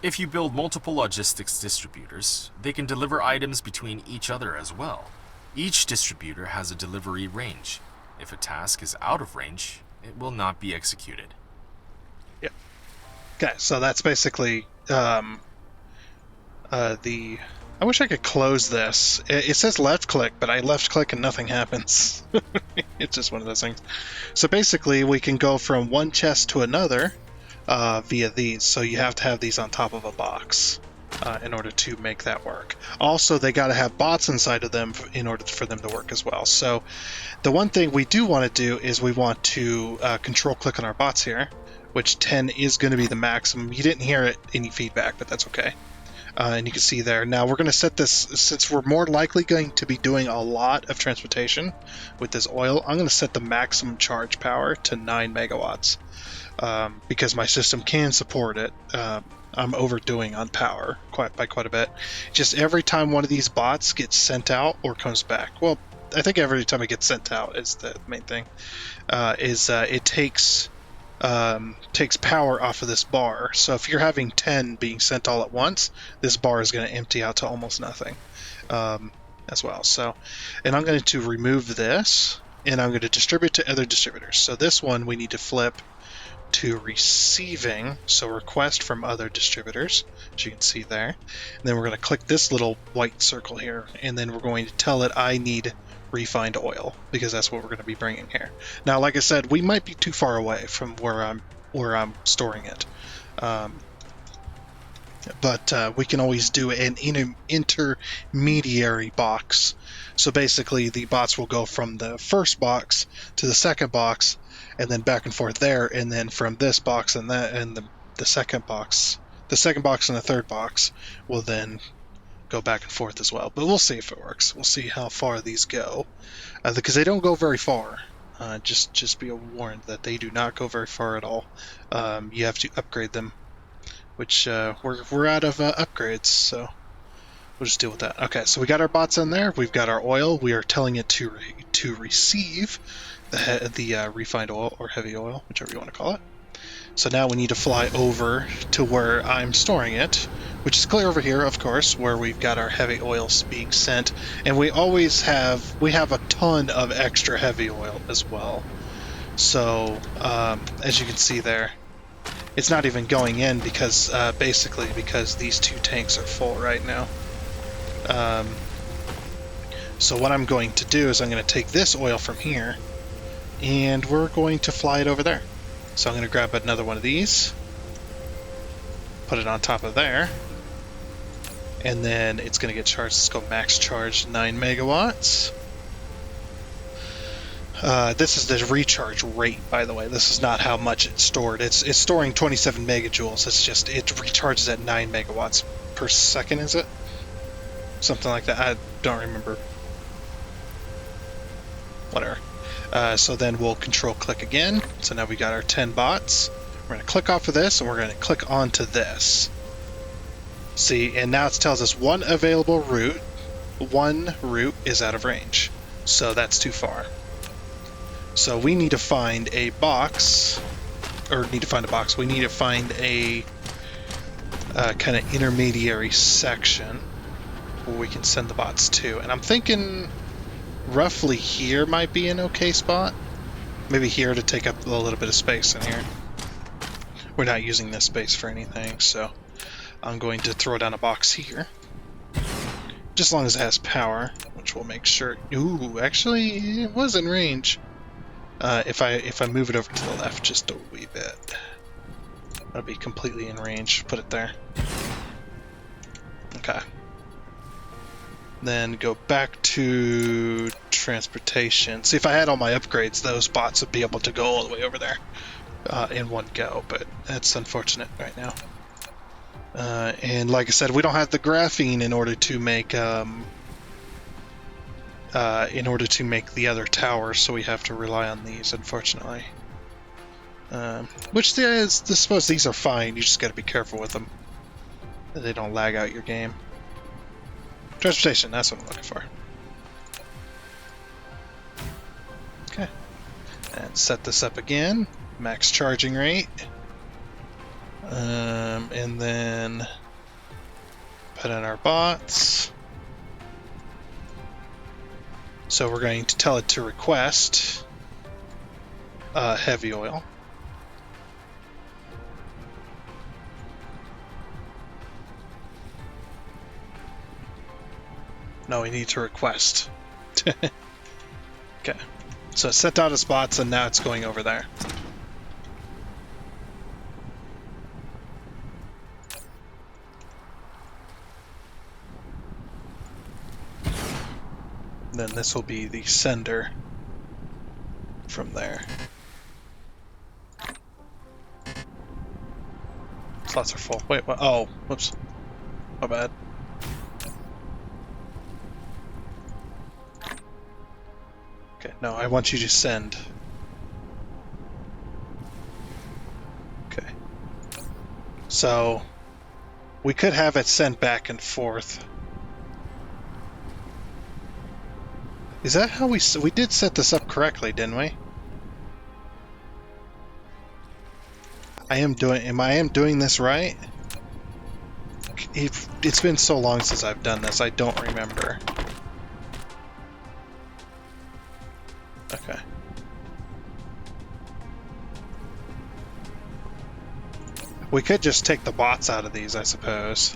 If you build multiple logistics distributors, they can deliver items between each other as well. Each distributor has a delivery range. If a task is out of range, it will not be executed. Yep. Okay, so that's basically I wish I could close this. It says left click, but I left click and nothing happens. It's just one of those things. So basically, we can go from one chest to another via these. So you have to have these on top of a box in order to make that work. Also, they got to have bots inside of them in order for them to work as well. So the one thing we do want to do is we want to control click on our bots here, which 10 is going to be the maximum. You didn't hear any feedback, but that's okay. And you can see there. Now we're going to set this, since we're more likely going to be doing a lot of transportation with this oil, I'm going to set the maximum charge power to 9 megawatts because my system can support it. I'm overdoing on power by quite a bit. Just every time one of these bots gets sent out or comes back, well, I think every time it gets sent out is the main thing, it takes power off of this bar. So if you're having 10 being sent all at once, this bar is going to empty out to almost nothing as well. So, and I'm going to remove this, and I'm going to distribute to other distributors. So this one we need to flip to receiving, so request from other distributors, as you can see there. And then we're going to click this little white circle here, and then we're going to tell it I need refined oil, because that's what we're going to be bringing here. Now, like I said, we might be too far away from where I'm storing it. but we can always do an intermediary box. So basically, the bots will go from the first box to the second box, and then back and forth there, and then from this box and that, and the second box, and the third box will then go back and forth as well. But we'll see if it works. We'll see how far these go, because they don't go very far. Just be warned that they do not go very far at all. You have to upgrade them, which we're out of upgrades, so we'll just deal with that. Okay, so we got our bots in there. We've got our oil. We are telling it to receive the refined oil or heavy oil, whichever you want to call it. So now we need to fly over to where I'm storing it, which is clear over here, of course, where we've got our heavy oils being sent. And we have a ton of extra heavy oil as well. So as you can see there, it's not even going in because basically because these two tanks are full right now. So what I'm going to do is I'm going to take this oil from here and we're going to fly it over there. So I'm going to grab another one of these, put it on top of there, and then it's going to get charged. Let's go max charge 9 megawatts. This is the recharge rate, by the way. This is not how much it's stored. It's storing 27 megajoules. It's just it recharges at 9 megawatts per second, is it? Something like that. I don't remember. Whatever. So then we'll control click again. So now we got our 10 bots. We're going to click off of this and we're going to click onto this. See, and now it tells us one available route. One route is out of range. So that's too far. So we need to find a box, or need to find a box. We need to find a kind of intermediary section where we can send the bots to. And I'm thinking roughly here might be an okay spot. Maybe here to take up a little bit of space in here. We're not using this space for anything, so I'm going to throw down a box here. Just as long as it has power, which will make sure... Ooh, actually, it was in range. If I move it over to the left just a wee bit, that'll be completely in range. Put it there. Okay. Then go back to transportation. See, if I had all my upgrades, those bots would be able to go all the way over there in one go, but that's unfortunate right now. And like I said, we don't have the graphene in order to make the other towers, so we have to rely on these, unfortunately. Which I suppose these are fine. You just got to be careful with them. They don't lag out your game. Transportation, that's what I'm looking for. Okay. And set this up again. Max charging rate. And then put in our bots. So we're going to tell it to request heavy oil. No, we need to request. Okay. So it set down its bots and now it's going over there. Then this will be the sender from there. Slots are full. Wait, what? Oh, whoops. My bad. Okay, no, I want you to send. Okay. So, we could have it sent back and forth. Is that how we did set this up correctly, didn't we? I am doing this right? It's been so long since I've done this, I don't remember. Okay. We could just take the bots out of these, I suppose,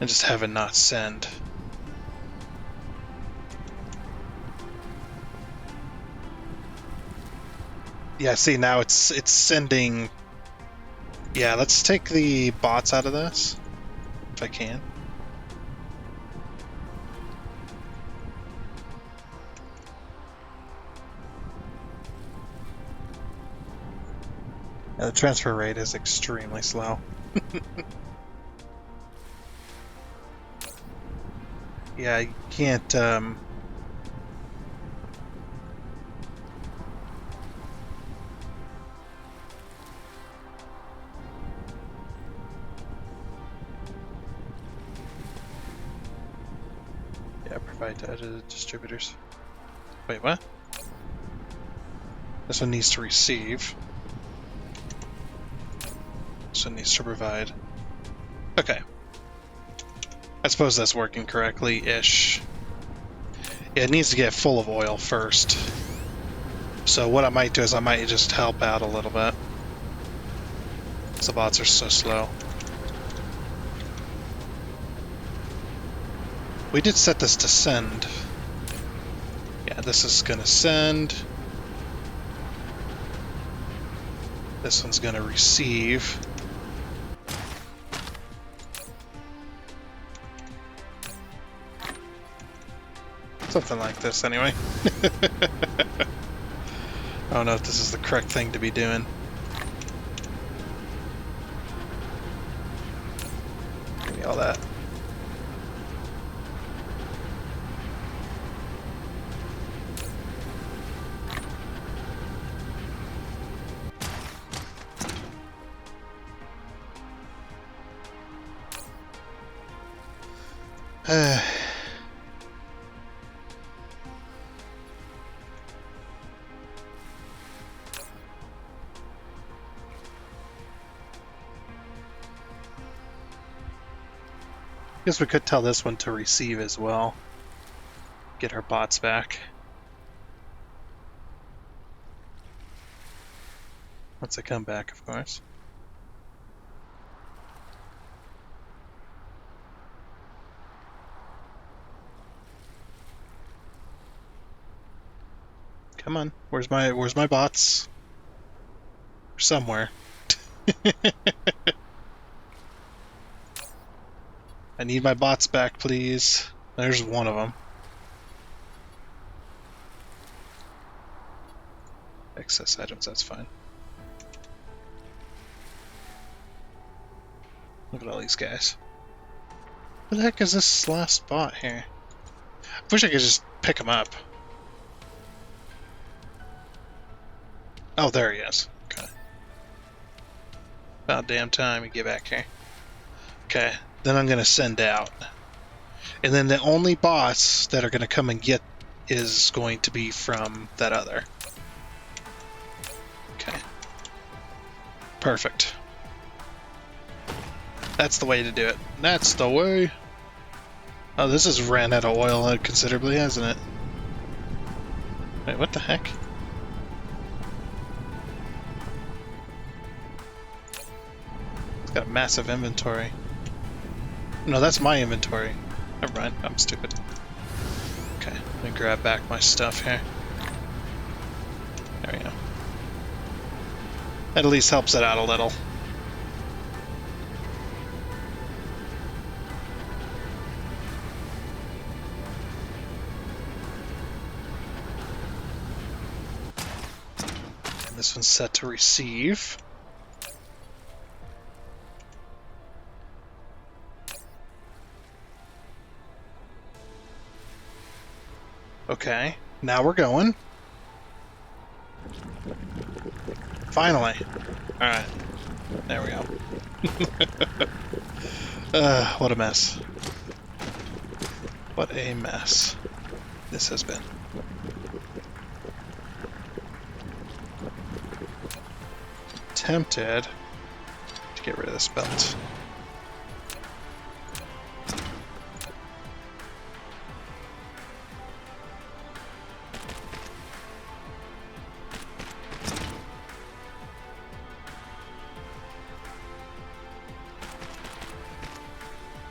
and just have it not send. Yeah, see, now it's sending... Yeah, let's take the bots out of this. if I can. The transfer rate is extremely slow. Yeah, you can't, yeah, provide to distributors. Wait, what? This one needs to receive. This one needs to provide. Okay. I suppose that's working correctly-ish. Yeah, it needs to get full of oil first. So what I might do is I might just help out a little bit. The bots are so slow. We did set this to send. Yeah, this is gonna send. This one's gonna receive. Something like this, anyway. I don't know if this is the correct thing to be doing. Give me all that. Guess we could tell this one to receive as well. Get her bots back. Once they come back, of course. Come on, where's my bots? Somewhere. I need my bots back, please. There's one of them. Excess items, that's fine. Look at all these guys. What the heck is this last bot here? I wish I could just pick him up. Oh, there he is. Okay. About damn time you get back here. Okay, then I'm going to send out. And then the only bots that are going to come and get is going to be from that other. Okay. Perfect. That's the way to do it. That's the way. Oh, this has ran out of oil considerably, hasn't it? Wait, what the heck? It's got a massive inventory. No, that's my inventory. Never mind, I'm stupid. Okay, let me grab back my stuff here. There we go. That at least helps it out a little. And this one's set to receive. Okay, now we're going. Finally. Alright. There we go. What a mess. What a mess this has been. Tempted to get rid of this belt.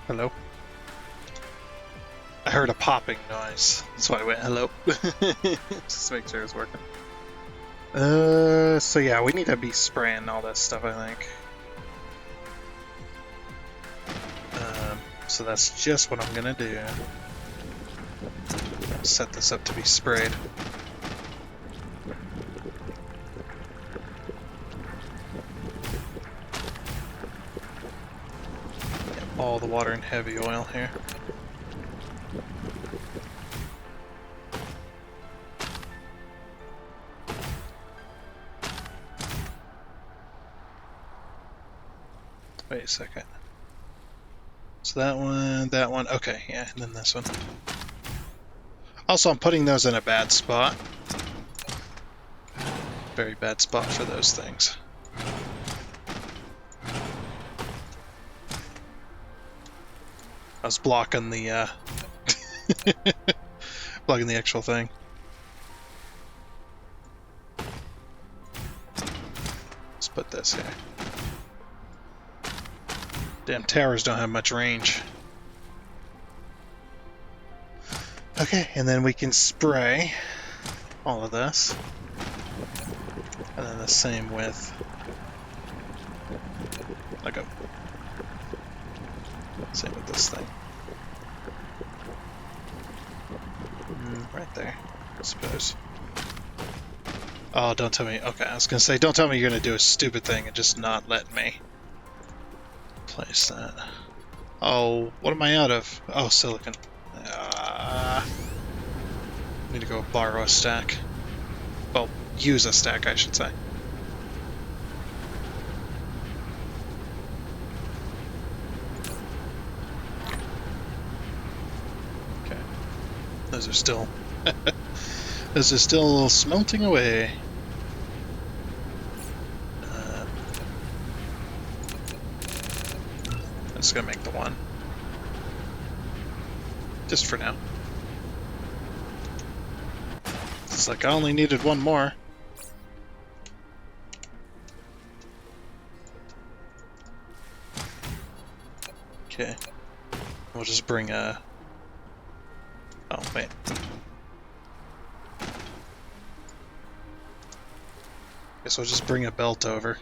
Hello? I heard a popping noise. That's why I went hello. Just to make sure it's working. So yeah, we need to be spraying all that stuff, I think. So that's just what I'm gonna do. Set this up to be sprayed. Get all the water and heavy oil here. Wait a second. So that one, okay, yeah, and then this one. Also, I'm putting those in a bad spot. Very bad spot for those things. I was blocking the, blocking the actual thing. Let's put this here. Damn towers don't have much range. Okay, and then we can spray all of this. And then the same with... Let go. Same with this thing. Right there, I suppose. Oh, don't tell me. Okay, I was gonna say, don't tell me you're gonna do a stupid thing and just not let me place that. Oh, what am I out of? Oh, silicon. Need to go borrow a stack. Well, use a stack, I should say. Okay. Those are still... Those are still smelting away. I'm just gonna make the one. Just for now. It's like I only needed one more. Okay. We'll just bring a... Oh, wait. Guess we'll just bring a belt over.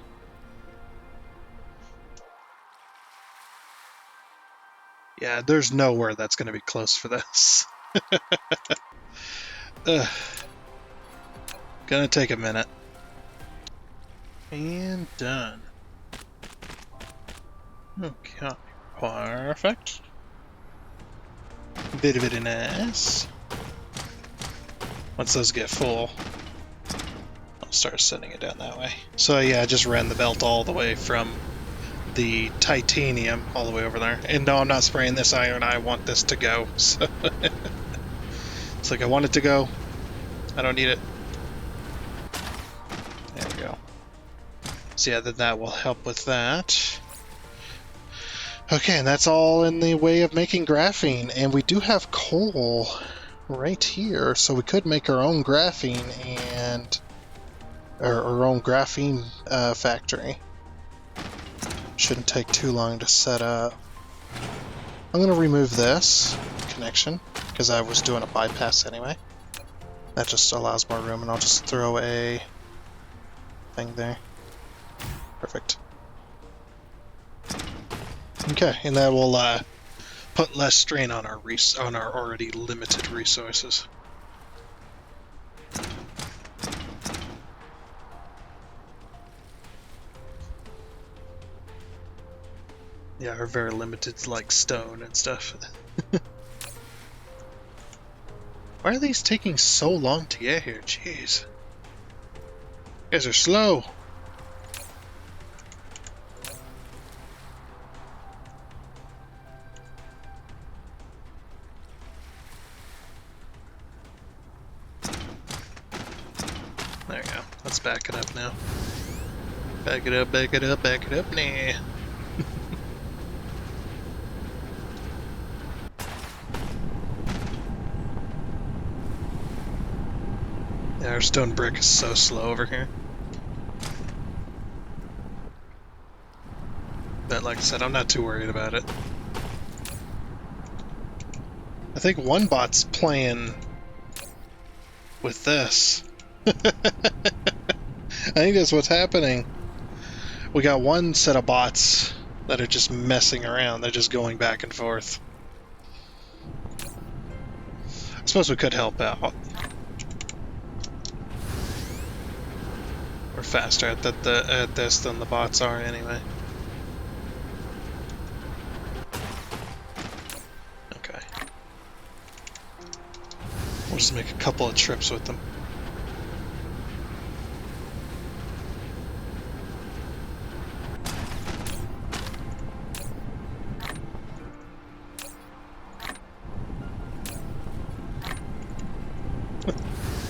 Yeah, there's nowhere that's going to be close for this. Gonna take a minute. And done. Okay, perfect. Very nice. Once those get full, I'll start setting it down that way. So yeah, I just ran the belt all the way from the titanium all the way over there. And no, I'm not spraying this iron, I want this to go. So it's like I want it to go. I don't need it. There we go. So yeah, then that will help with that. Okay, and that's all in the way of making graphene. And we do have coal right here, so we could make our own graphene and... our own graphene factory. Shouldn't take too long to set up. I'm going to remove this connection, because I was doing a bypass anyway. That just allows more room, and I'll just throw a thing there. Perfect. Okay, and that will put less strain on our already limited resources. Yeah, are very limited, like stone and stuff. Why are these taking so long to get here? Jeez. You guys are slow. There we go. Let's back it up now. Back it up, back it up, back it up now. Yeah, our stone brick is so slow over here. But like I said, I'm not too worried about it. I think one bot's playing with this. I think that's what's happening. We got one set of bots that are just messing around. They're just going back and forth. I suppose we could help out. We're faster at this than the bots are anyway. Okay. We'll just make a couple of trips with them.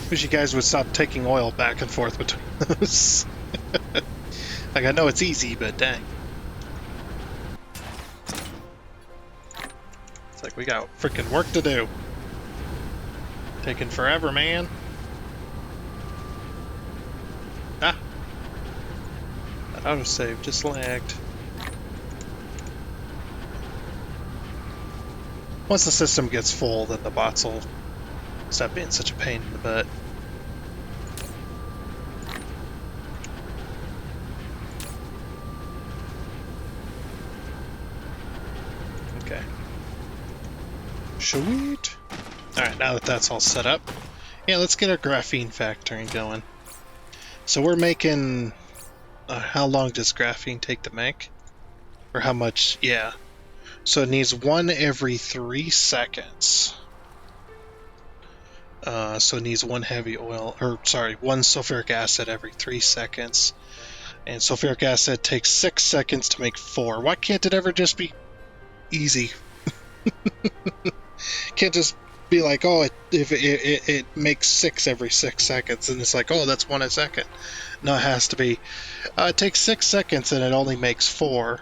Wish you guys would stop taking oil back and forth between those. Like, I know it's easy, but dang. It's like we got freaking work to do. Taking forever, man. Ah! That autosave just lagged. Once the system gets full, then the bots will stop being such a pain in the butt. Okay. Sweet. Alright, now that that's all set up, yeah, let's get our graphene factory going. So we're making... how long does graphene take to make? Or how much? Yeah. So it needs one every 3 seconds. So it needs one heavy oil, or sorry, one sulfuric acid every 3 seconds. And sulfuric acid takes 6 seconds to make 4. Why can't it ever just be easy? Can't just be like, oh, it makes 6 every 6 seconds, and it's like, oh, that's 1 a second. No, it has to be. It takes 6 seconds and it only makes 4.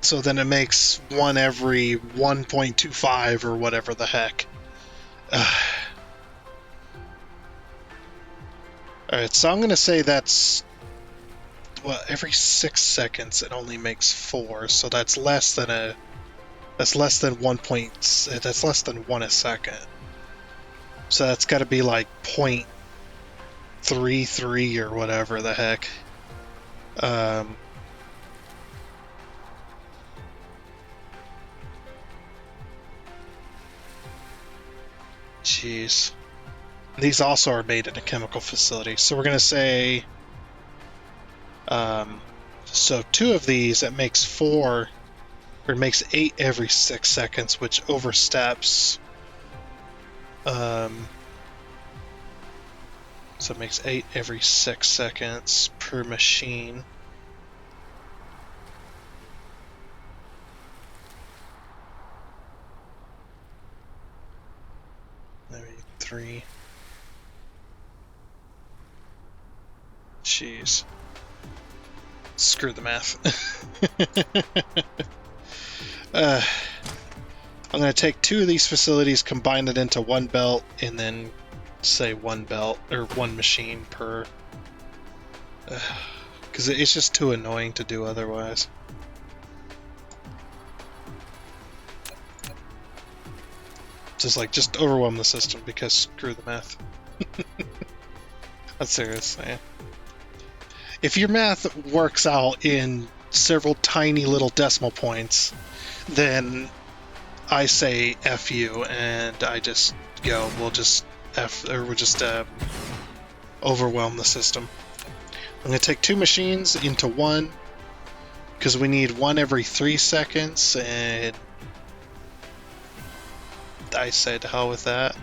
So then it makes 1 every 1.25 or whatever the heck. Alright, so I'm going to say that's... well, every 6 seconds it only makes 4, so that's less than a... that's less than 1 point... that's less than 1 a second. So that's got to be like 0.33 or whatever the heck. Jeez. These also are made in a chemical facility. So we're going to say... so 2 of these, it makes 4... or it makes 8 every 6 seconds, which oversteps... so it makes 8 every 6 seconds per machine. Maybe 3. Jeez. Screw the math. I'm going to take 2 of these facilities, combine it into 1 belt, and then say 1 belt, or 1 machine per... because it's just too annoying to do otherwise. Just overwhelm the system, because screw the math. That's serious, yeah. If your math works out in several tiny little decimal points, then I say F you, and I just go, we'll just overwhelm the system. I'm going to take 2 machines into 1, because we need 1 every 3 seconds, and I say to hell with that.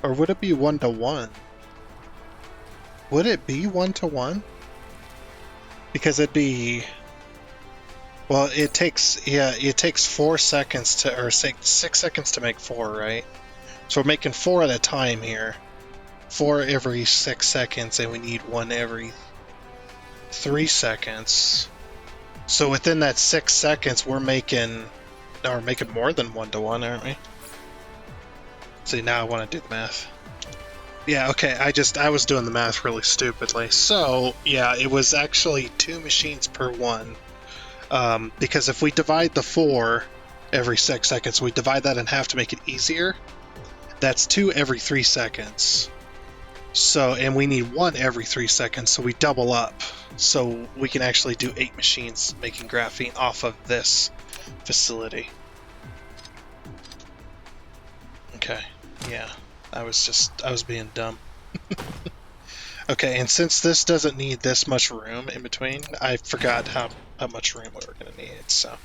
Or would it be 1-to-1? Would it be 1-to-1? Because it'd be... well, it takes 4 seconds to... or 6 seconds to make 4, right? So we're making 4 at a time here. 4 every 6 seconds, and we need 1 every 3 seconds. So within that 6 seconds, we're making more than 1-to-1, aren't we? See, now I want to do the math. Yeah, okay, I was doing the math really stupidly. So, yeah, it was actually 2 machines per one. Because if we divide the 4 every 6 seconds, we divide that in half to make it easier. That's 2 every 3 seconds. So, and we need 1 every 3 seconds, so we double up. So we can actually do 8 machines making graphene off of this facility. Okay, yeah. I was being dumb. Okay, and since this doesn't need this much room in between, I forgot how much room we were going to need, so.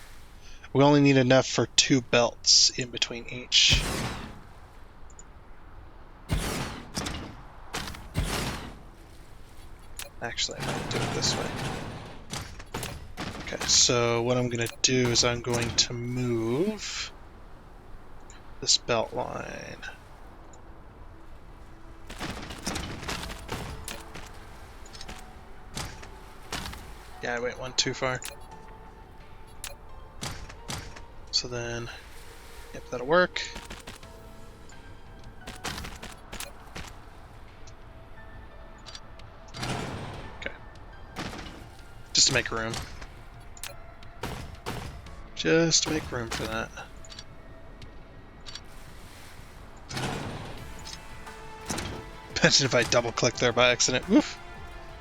We only need enough for 2 belts in between each. Actually, I'm going to do it this way. Okay, so what I'm going to do is I'm going to move this belt line. Yeah, I went one too far. So then, yep, that'll work. Okay. Just to make room. Just to make room for that. Imagine if I double clicked there by accident. Woof!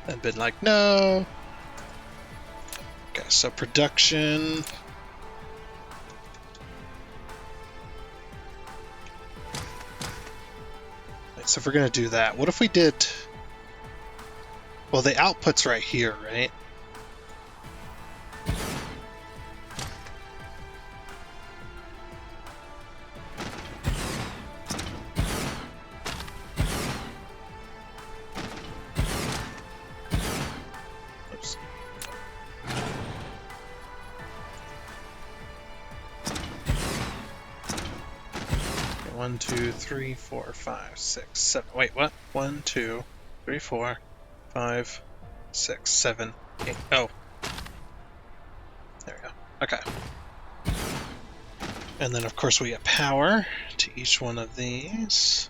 And been like, no! Okay, so production. Right, so if we're gonna do that, what if we did... Well, the output's right here, right? Oops. Okay, 1, 2, 3, 4, 5, 6, 7. Wait, what? 1, 2, 3, 4, 5, 6, 7, 8. Oh. There we go. Okay. And then, of course, we get power to each one of these.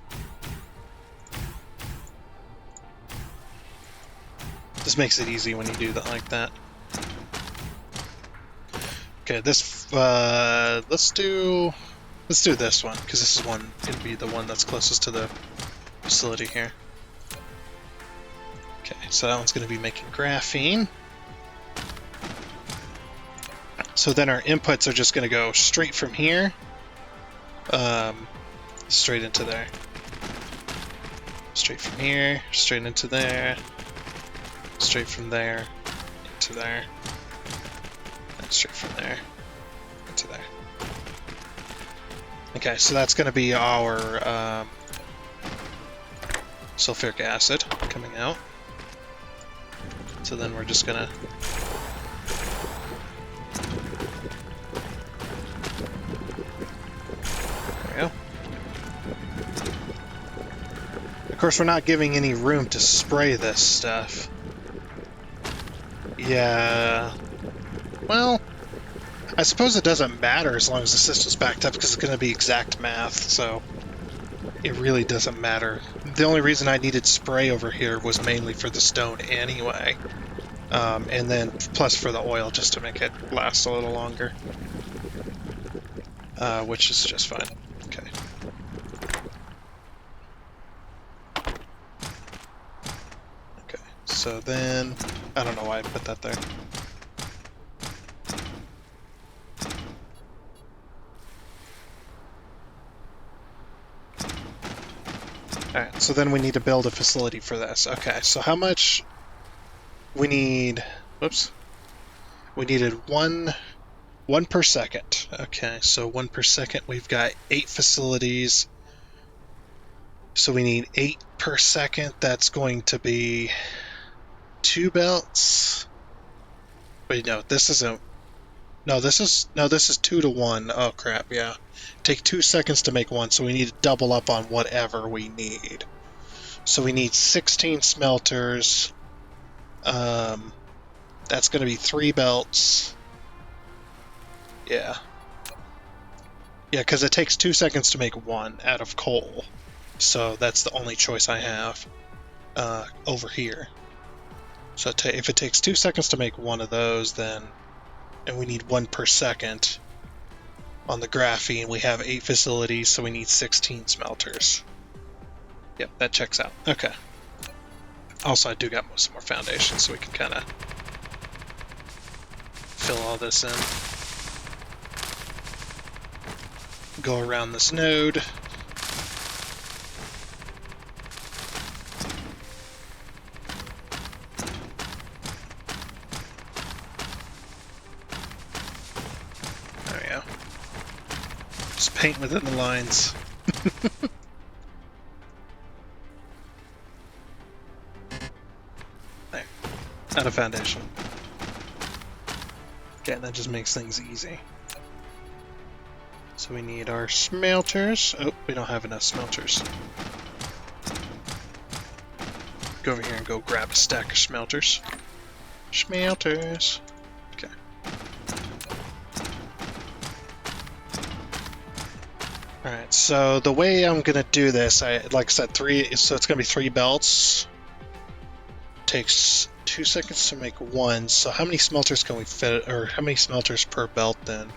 This makes it easy when you do that like that. Okay, this let's do this one because this is gonna be the one that's closest to the facility here. Okay, so that one's gonna be making graphene. So then our inputs are just gonna go straight from here, straight into there. Straight from here, straight into there. Straight from there into there. And straight from there into there. Okay, so that's going to be our sulfuric acid coming out. So then we're just going to... There we go. Of course, we're not giving any room to spray this stuff. Yeah. Well, I suppose it doesn't matter as long as the system's backed up because it's going to be exact math, so it really doesn't matter. The only reason I needed spray over here was mainly for the stone anyway. And then plus for the oil just to make it last a little longer. Which is just fine. Okay. Okay, so then... I don't know why I put that there. Alright, so then we need to build a facility for this. Okay, so how much we need... Whoops. We needed one per second. Okay, so 1 per second. We've got 8 facilities. So we need 8 per second. That's going to be 2 belts. Wait, no, this isn't... No, this is 2 to 1. Oh crap, yeah. Take 2 seconds to make one, so we need to double up on whatever we need. So we need 16 smelters. That's going to be 3 belts. Yeah. Yeah, because it takes 2 seconds to make one out of coal. So that's the only choice I have over here. So if it takes 2 seconds to make one of those, then... And we need 1 per second. On the graphene, we have 8 facilities, so we need 16 smelters. Yep, that checks out. Okay. Also, I do got some more foundations, so we can kind of fill all this in. Go around this node. There we go. Just paint within the lines. There. Out of foundation. Okay, that just makes things easy. So we need our smelters. Oh, we don't have enough smelters. Go over here and go grab a stack of smelters. Smelters. Okay. Alright, so the way I'm gonna do this, like I said, so it's gonna be 3 belts. Takes 2 seconds to make one, so how many smelters can we fit, or how many smelters per belt then?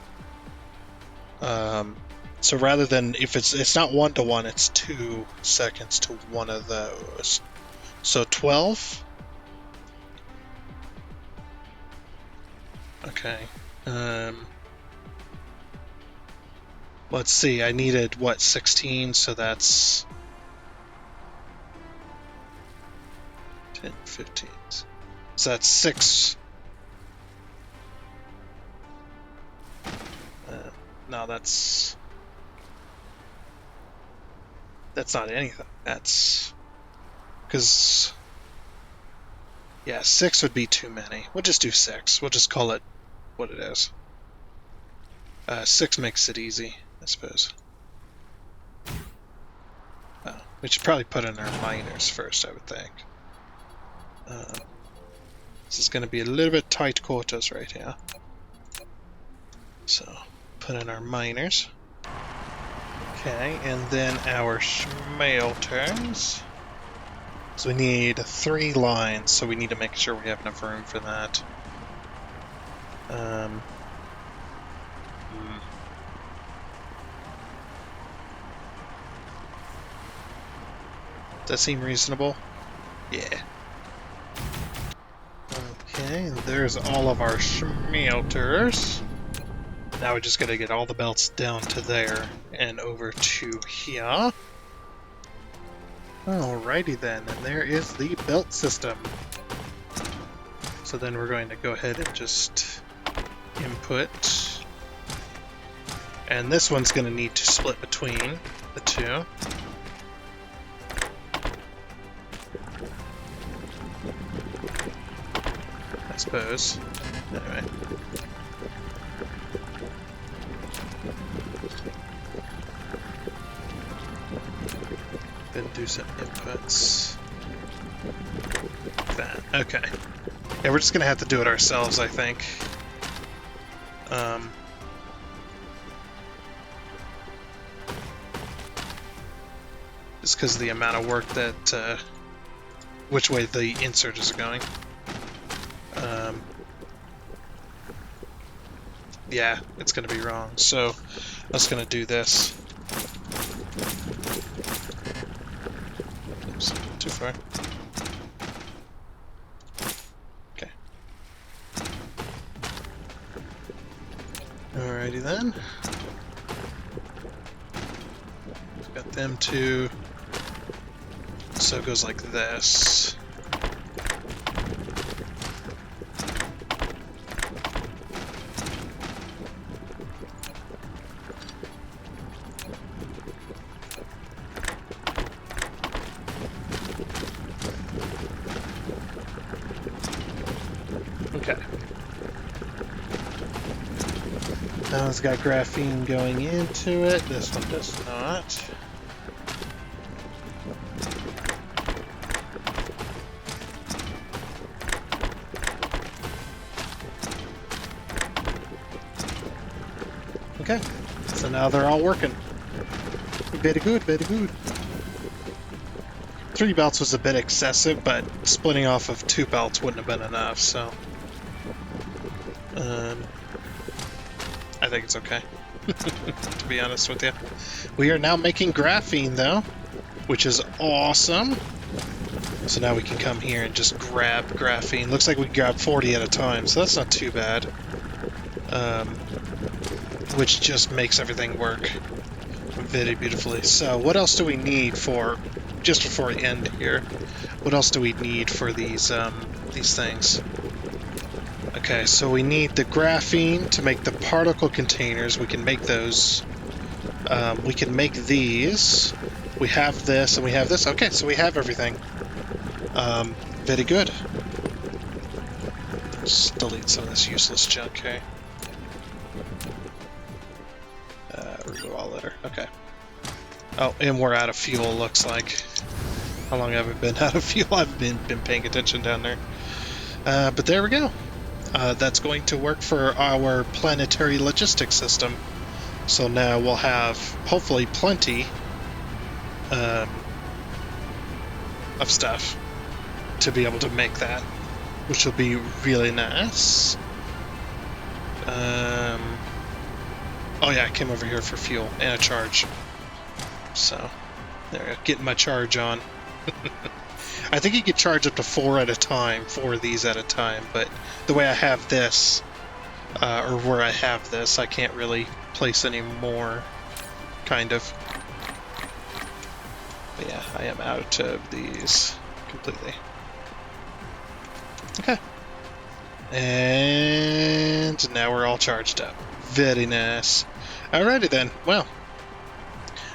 So rather than, if it's not 1 to 1, it's 2 seconds to one of those. So 12? Okay. Let's see, I needed, what, 16, so that's 10, 15. So that's 6. No, that's not anything. That's... Because... Yeah, 6 would be too many. We'll just do 6. We'll just call it what it is. 6 makes it easy, I suppose. We should probably put in our miners first, I would think. This is going to be a little bit tight quarters right here. So, put in our miners. Okay, and then our smelters. So we need 3 lines, so we need to make sure we have enough room for that. Does that seem reasonable? Yeah. Okay, there's all of our smelters. Now we just gotta get all the belts down to there and over to here. Alrighty then, and there is the belt system. So then we're going to go ahead and just input. And this one's going to need to split between the two. I suppose. Anyway. Then do some inputs. That. Okay. Yeah, we're just gonna have to do it ourselves, I think. Just because of the amount of work that, which way the insert is going. Yeah, it's gonna be wrong. So, I was gonna do this. Oops, too far. Okay. Alrighty then. Got them two. So it goes like this. Okay. That one's got graphene going into it. This one does not. So now they're all working. Very good, very good. 3 belts was a bit excessive, but splitting off of 2 belts wouldn't have been enough, so... I think it's okay, to be honest with you. We are now making graphene, though, which is awesome. So now we can come here and just grab graphene. Looks like we grab 40 at a time, so that's not too bad. Which just makes everything work very beautifully. So what else do we need for, just before I end here, what else do we need for these things? Okay, so we need the graphene to make the particle containers. We can make those. We can make these. We have this and we have this. Okay, so we have everything. Very good. Just delete some of this useless junk, okay? Remove all litter. Okay. Oh, and we're out of fuel, looks like. How long have we been out of fuel? I've been paying attention down there. But there we go. That's going to work for our planetary logistics system. So now we'll have, hopefully, plenty of stuff to be able to make that, which will be really nice. Oh yeah, I came over here for fuel and a charge. So, there we go, getting my charge on. I think you can charge up to 4 at a time, 4 of these at a time, but the way I have this, or where I have this, I can't really place any more, kind of. But yeah, I am out of these completely. Okay. And now we're all charged up. Very nice. Alrighty then, well.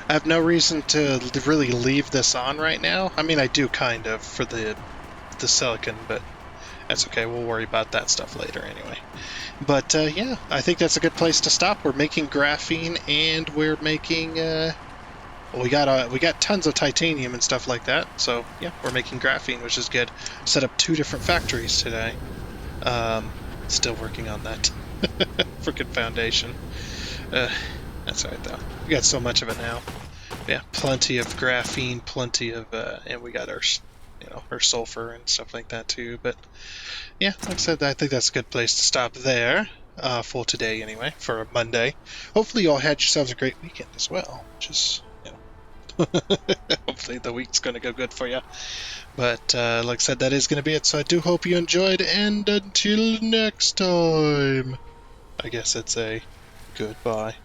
I have no reason to really leave this on right now. I mean, I do kind of for the silicon, but that's okay. We'll worry about that stuff later anyway. But yeah, I think that's a good place to stop. We're making graphene and we're making we got tons of titanium and stuff like that. So yeah, we're making graphene, which is good. Set up 2 different factories today. Still working on that freaking foundation. That's alright though. We got so much of it now. Yeah, plenty of graphene, plenty of, and we got our, our sulfur and stuff like that too. But yeah, like I said, I think that's a good place to stop there for today anyway, for a Monday. Hopefully you all had yourselves a great weekend as well. Just, hopefully the week's going to go good for you. But like I said, that is going to be it. So I do hope you enjoyed, and until next time, I guess it's a goodbye.